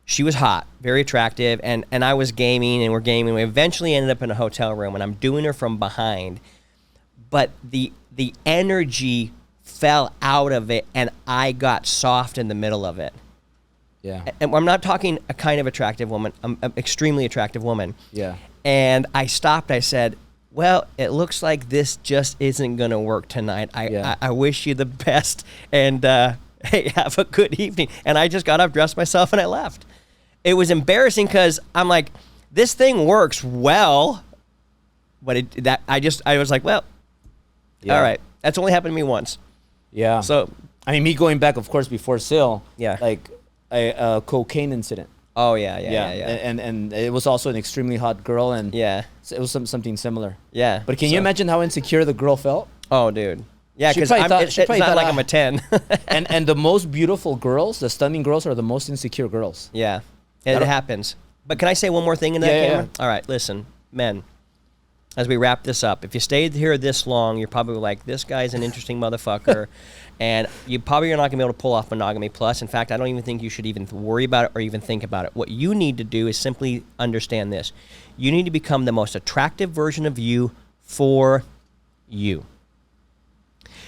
Speaker 1: She was hot, very attractive, and I was gaming, and we're gaming. We eventually ended up in a hotel room, and I'm doing her from behind. But the energy fell out of it, and I got soft in the middle of it.
Speaker 2: Yeah.
Speaker 1: And I'm not talking a kind of attractive woman. I'm an extremely attractive woman.
Speaker 2: Yeah.
Speaker 1: And I stopped. I said, well, it looks like this just isn't going to work tonight. I wish you the best, and hey, have a good evening. And I just got up, dressed myself, and I left. It was embarrassing because I'm like, this thing works well. But I was like, well, all right. That's only happened to me once.
Speaker 2: Yeah.
Speaker 1: So,
Speaker 2: I mean, me going back, of course, before Syl.
Speaker 1: Yeah.
Speaker 2: Like a cocaine incident.
Speaker 1: Oh yeah.
Speaker 2: And it was also an extremely hot girl, and
Speaker 1: yeah,
Speaker 2: it was something similar.
Speaker 1: Yeah.
Speaker 2: But can you imagine how insecure the girl felt?
Speaker 1: Oh, dude. Yeah,
Speaker 2: She
Speaker 1: because
Speaker 2: probably
Speaker 1: it's
Speaker 2: thought,
Speaker 1: not like I'm a 10.
Speaker 2: and the most beautiful girls, the stunning girls, are the most insecure girls.
Speaker 1: Yeah, it happens. But can I say one more thing in that camera?
Speaker 2: Yeah.
Speaker 1: All right, listen, men. As we wrap this up, if you stayed here this long, you're probably like, this guy's an interesting motherfucker. And you probably are not going to be able to pull off Monogamy Plus. In fact, I don't even think you should even worry about it or even think about it. What you need to do is simply understand this. You need to become the most attractive version of you for you.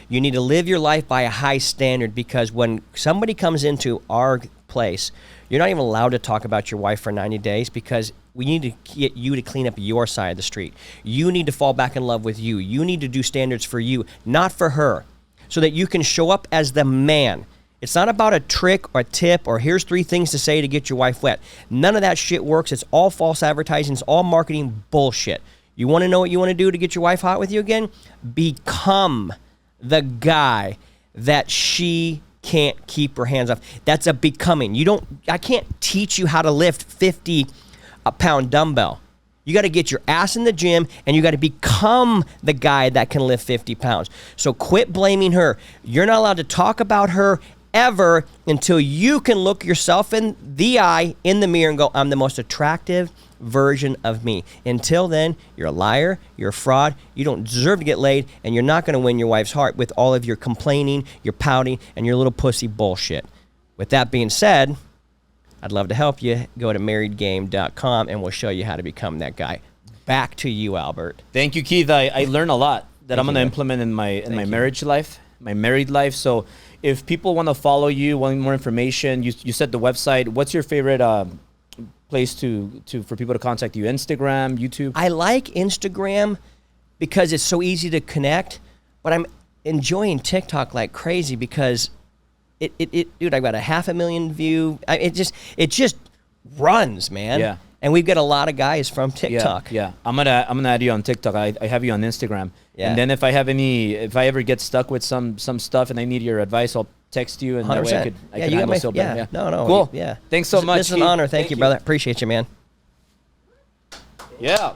Speaker 1: You need to live your life by a high standard, because when somebody comes into our place, you're not even allowed to talk about your wife for 90 days because we need to get you to clean up your side of the street. You need to fall back in love with you. You need to do standards for you, not for her, so that you can show up as the man. It's not about a trick or a tip or here's 3 things to say to get your wife wet. None of that shit works. It's all false advertising. It's all marketing bullshit. You want to know what you want to do to get your wife hot with you again? Become the guy that she can't keep her hands off. That's a becoming. I can't teach you how to lift 50-pound dumbbell. You got to get your ass in the gym, and you got to become the guy that can lift 50 pounds. So quit blaming her. You're not allowed to talk about her ever until you can look yourself in the eye in the mirror and go, I'm the most attractive, version of me. Until then, you're a liar, you're a fraud, you don't deserve to get laid, and you're not going to win your wife's heart with all of your complaining, your pouting, and your little pussy bullshit. With that being said, I'd love to help you. Go to marriedgame.com and we'll show you how to become that guy. Back to you, Albert.
Speaker 2: Thank you, Keith. I learned a lot that I'm going to implement in my marriage life, my married life. So if people want to follow you, want more information, you said the website. What's your favorite place for people to contact you? Instagram, YouTube?
Speaker 1: I like Instagram because it's so easy to connect, but I'm enjoying TikTok like crazy because dude, I got a 500,000 view. It just runs, man.
Speaker 2: Yeah.
Speaker 1: And we've got a lot of guys from TikTok.
Speaker 2: Yeah. I'm gonna add you on TikTok. I have you on Instagram. Yeah. And then if I ever get stuck with some stuff and I need your advice, I'll text you, and 100%. That way I can handle Syl better.
Speaker 1: Yeah. No.
Speaker 2: Cool.
Speaker 1: Yeah.
Speaker 2: Thanks so much.
Speaker 1: This is an honor. Thank you, brother. Appreciate you, man.
Speaker 2: Yeah.